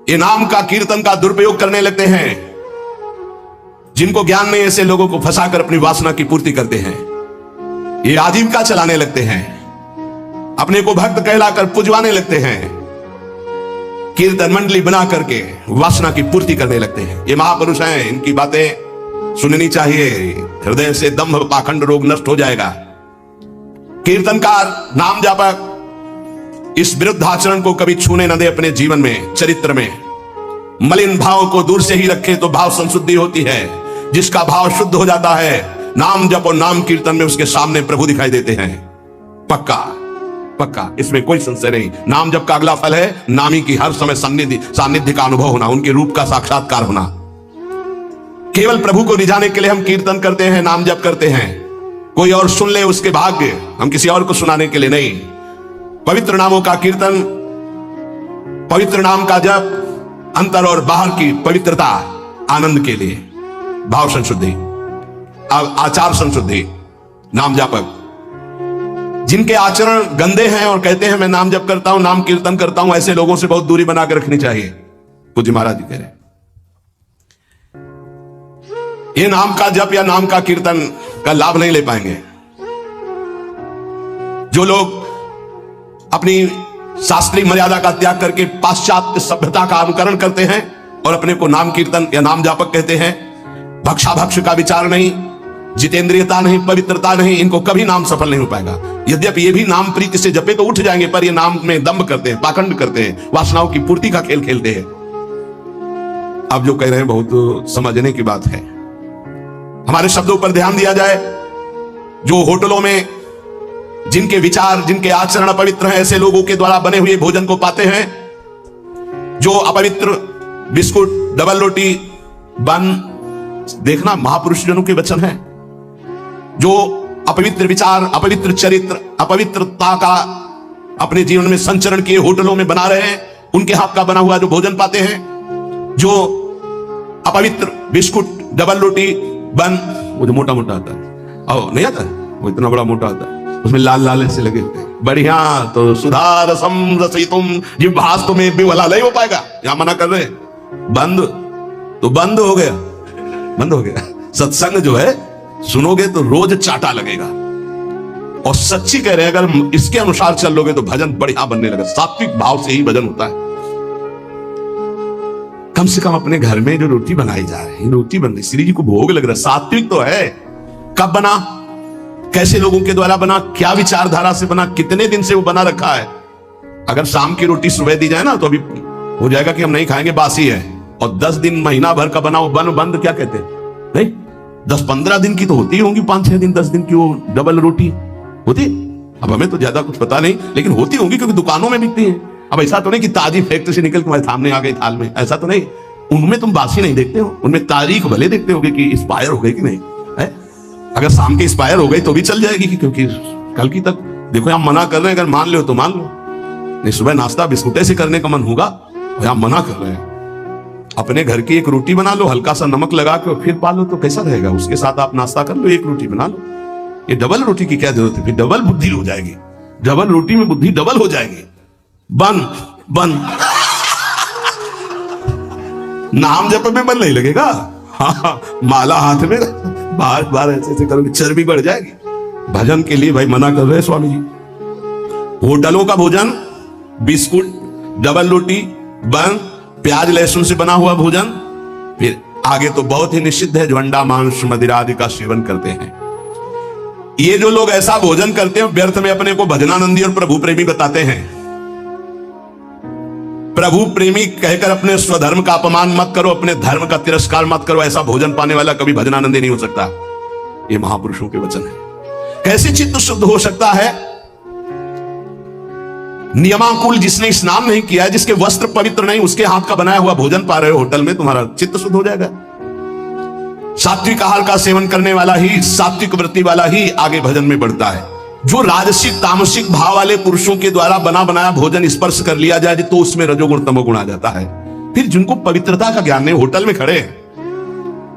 ये नाम का कीर्तन का दुरुपयोग करने लगते हैं। जिनको ज्ञान नहीं, ऐसे लोगों को फंसाकर अपनी वासना की पूर्ति करते हैं। ये आजीविका चलाने लगते हैं, अपने को भक्त कहलाकर पुजवाने लगते हैं, कीर्तन मंडली बना करके वासना की पूर्ति करने लगते हैं। ये महापुरुष हैं, इनकी बातें सुननी चाहिए। हृदय से दंभ पाखंड रोग नष्ट हो जाएगा। कीर्तनकार नाम जापक इस विरुद्ध आचरण को कभी छूने न दे अपने जीवन में, चरित्र में। मलिन भाव को दूर से ही रखे तो भाव संशुद्धि होती है। जिसका भाव शुद्ध हो जाता है, नाम जप और नाम कीर्तन में उसके सामने प्रभु दिखाई देते हैं। पक्का पक्का, इसमें कोई संशय नहीं। नाम जप का अगला फल है नामी की हर समय सानिध्य का अनुभव होना, उनके रूप का साक्षात्कार होना। केवल प्रभु को रिझाने के लिए हम कीर्तन करते हैं, नाम जप करते हैं। कोई और सुन ले उसके भाग्य, हम किसी और को सुनाने के लिए नहीं। पवित्र नामों का कीर्तन, पवित्र नाम का जप अंतर और बाहर की पवित्रता, आनंद के लिए। भाव संशुद्धि, आचार संशुद्धि। नाम जापक जिनके आचरण गंदे हैं और कहते हैं मैं नाम जप करता हूं, नाम कीर्तन करता हूं, ऐसे लोगों से बहुत दूरी बनाकर रखनी चाहिए। पूज्य महाराज जी कह रहे हैं ये नाम का जप या नाम का कीर्तन का लाभ नहीं ले पाएंगे। जो लोग अपनी शास्त्रीय मर्यादा का त्याग करके पाश्चात्य सभ्यता का अनुकरण करते हैं और अपने को नाम कीर्तन या नाम जापक कहते हैं, भक्षाभक्ष का विचार नहीं, जितेंद्रियता नहीं, पवित्रता नहीं, इनको कभी नाम सफल नहीं हो पाएगा। यद्यपि ये भी नाम प्रीति से जपे तो उठ जाएंगे, पर ये नाम में दंभ करते हैं, पाखंड करते हैं, वासनाओं की पूर्ति का खेल खेलते हैं। आप जो कह रहे हैं बहुत समझने की बात है। हमारे शब्दों पर ध्यान दिया जाए। जो होटलों में जिनके विचार, जिनके आचरण अपवित्र हैं, ऐसे लोगों के द्वारा बने हुए भोजन को पाते हैं। जो अपवित्र बिस्कुट, डबल रोटी, बन, देखना महापुरुष जनों के वचन हैं। जो अपवित्र विचार, अपवित्र चरित्र, अपवित्रता का अपने जीवन में संचरण किए होटलों में बना रहे हैं, उनके हाथ का बना हुआ जो भोजन पाते हैं। जो अपवित्र बिस्कुट, डबल रोटी, बन, वो जो मोटा मोटा आता है, और नहीं आता है, वो इतना बड़ा मोटा आता है, उसमें लाल लाल ऐसे लगे होते हैं। बढ़िया तो सुधा रसम रसितुम जिह्वास तुम्हें विवला नहीं हो पाएगा, यहां मना कर रहे। बंद तो बंद हो गया, बंद हो गया। सत्संग जो है सुनोगे तो रोज चाटा लगेगा। और सच्ची कह रहे हैं, अगर इसके अनुसार चल लोगे तो भजन बढ़िया बनने लगा। सात्विक भाव से ही भजन होता है। कम से कम अपने घर में जो रोटी बनाई जा रही है, रोटी बन रही, श्री जी को भोग लग रहा है, सात्विक तो है। कब बना, कैसे लोगों के द्वारा बना, क्या विचारधारा से बना, कितने दिन से वो बना रखा है। अगर शाम की रोटी सुबह दी जाए ना तो अभी हो जाएगा कि हम नहीं खाएंगे, बासी है। और 10 दिन महीना भर का बना वो बंद क्या कहते हैं, नहीं 10-15 दिन की तो होती होंगी, 5-6 दिन 10 दिन की वो डबल रोटी होती। अब हमें तो ज्यादा कुछ पता नहीं, लेकिन होती होंगी क्योंकि दुकानों में बिकती है। अब ऐसा तो नहीं कि ताजी फैक्ट्री से निकल के तुम्हारे सामने आ गई थाल में, ऐसा तो नहीं। उनमें तुम बासी नहीं देखते हो, उनमें तारीख भले देखते होगे कि एक्सपायर हो गई कि नहीं है। अगर शाम की एक्सपायर हो गई तो भी चल जाएगी, क्योंकि कल की तक देखो हम मना कर रहे हैं। अगर मान लो तो मान लो, नहीं सुबह नाश्ता बिस्कुटे से करने का मन होगा, हम मना कर रहे हैं। अपने घर की एक रोटी बना लो, हल्का सा नमक लगा के फिर पालो तो कैसा रहेगा। उसके साथ आप नाश्ता कर लो, एक रोटी बना लो। ये डबल रोटी की क्या जरूरत है, फिर डबल बुद्धि हो जाएगी। डबल रोटी में बुद्धि डबल हो जाएगी। बन नाम जप में मन नहीं लगेगा। हाँ, माला हाथ में बार बार ऐसे करोगे, चर्बी बढ़ जाएगी। भजन के लिए भाई मना कर रहे हैं स्वामी जी। होटलों का भोजन, बिस्कुट, डबल रोटी, बन, प्याज लहसुन से बना हुआ भोजन, फिर आगे तो बहुत ही निषिद्ध है जो अंडा मांस मदिरा आदि का सेवन करते हैं। ये जो लोग ऐसा भोजन करते हैं व्यर्थ में अपने को भजनानंदी और प्रभु प्रेमी बताते हैं। प्रभु प्रेमी कहकर अपने स्वधर्म का अपमान मत करो, अपने धर्म का तिरस्कार मत करो। ऐसा भोजन पाने वाला कभी भजनानंदी नहीं हो सकता। ये महापुरुषों के वचन है। कैसे चित्त शुद्ध हो सकता है? नियमानुकूल जिसने स्नान नहीं किया है, जिसके वस्त्र पवित्र नहीं, उसके हाथ का बनाया हुआ भोजन पा रहे हो होटल में, तुम्हारा चित्त शुद्ध हो जाएगा। सात्विक आहार का सेवन करने वाला ही, सात्विक वृत्ति वाला ही आगे भजन में बढ़ता है। जो राजसिक तामसिक भाव वाले पुरुषों के द्वारा बना बनाया भोजन स्पर्श कर लिया जाए तो उसमें रजोगुण तमोगुण आ जाता है। फिर जिनको पवित्रता का ज्ञान नहीं, होटल में खड़े हैं,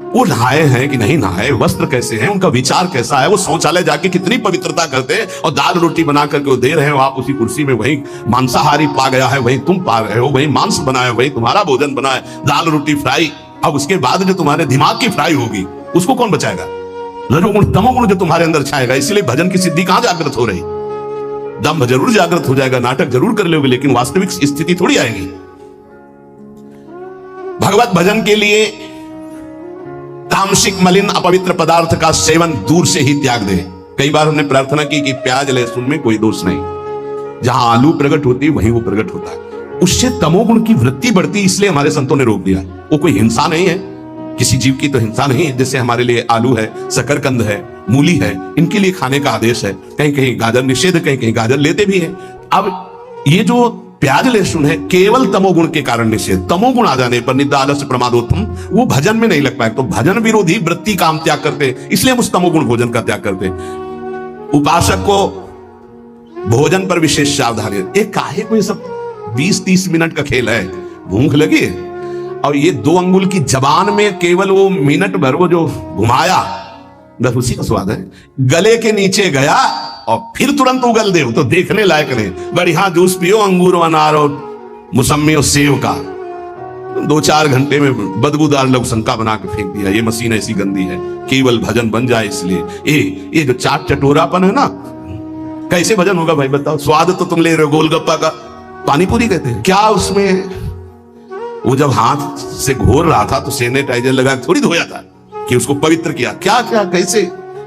वो नहाए हैं कि नहीं नहाए, वस्त्र कैसे हैं, उनका विचार कैसा है, वो शौचालय जाके कितनी पवित्रता करते हैं, और दाल रोटी बना करके वो दे रहे हो। आप उसी कुर्सी में वही मांसाहारी पा गया है, वही तुम पा रहे हो, वही मांस बनाया, वही तुम्हारा भोजन बना है, दाल रोटी फ्राई। अब उसके बाद जो तुम्हारे दिमाग की फ्राई होगी उसको कौन बचाएगा? रजोगुण तमोगुण जो तुम्हारे अंदर छाएगा। इसलिए भजन की सिद्धि कहां जागृत हो रही? दम्भ जरूर जागृत हो जाएगा, नाटक जरूर कर लोगे, लेकिन वास्तविक स्थिति थोड़ी आएगी। भगवत भजन के लिए तामसिक मलिन अपवित्र पदार्थ का सेवन दूर से ही त्याग दे। कई बार हमने प्रार्थना की कि प्याज लहसुन में कोई दोष नहीं, जहां आलू प्रकट होती है वहीं वो प्रकट होता है, उससे तमोगुण की वृत्ति बढ़ती, इसलिए हमारे संतों ने रोक दिया। वो कोई हिंसा नहीं है, किसी जीव की तो हिंसा नहीं है। जैसे हमारे लिए आलू है, शकरकंद है, मूली है, इनके लिए खाने का आदेश है। कहीं कहीं गाजर निषेध, कहीं कहीं गाजर लेते भी हैं। अब ये जो प्याज लहसुन है केवल तमोगुण के कारण निषेध। तमोगुण आ जाने पर निद्रा आलस्य प्रमादोत्तम वो भजन में नहीं लग पाए, तो भजन विरोधी वृत्ति का हम त्याग करते, इसलिए हम उस तमोगुण भोजन का त्याग करते। उपासक को भोजन पर विशेष सावधानी। एक काहे को ये सब 20-30 मिनट का खेल है, भूख लगी और ये 2 अंगुल की जबान में केवल वो मिनट भर वो जो घुमाया, बस उसी का स्वाद है। गले के नीचे गया और फिर तुरंत उगल दे, तो देखने लायक नहीं। बढ़िया जूस पियो, अंगूर अनार और मुसम्मी और सेव का, 2-4 घंटे में बदबूदार लवसंका बना के फेंक दिया। ये मशीन ऐसी गंदी है, केवल भजन बन जाए इसलिए। ये जो चाट चटोरापन है ना, कैसे भजन होगा भाई बताओ? स्वाद तो तुम ले रहे हो गोलगप्पा का, पानीपुरी कहते हैं क्या उसमें? वो जब हाथ से घोर रहा था तो सैनिटाइजर लगा थोड़ी धोया था कि उसको पवित्र किया? क्या क्या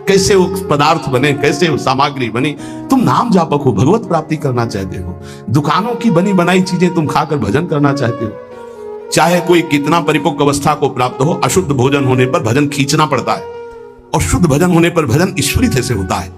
कैसे वो पदार्थ बने, कैसे वो सामग्री बनी? तुम नाम जापक हो, भगवत प्राप्ति करना चाहते हो, दुकानों की बनी बनाई चीजें तुम खाकर भजन करना चाहते हो। चाहे कोई कितना परिपक्व अवस्था को प्राप्त हो, अशुद्ध भोजन होने पर भजन खींचना पड़ता है, और शुद्ध भजन होने पर भजन ईश्वरित से होता है।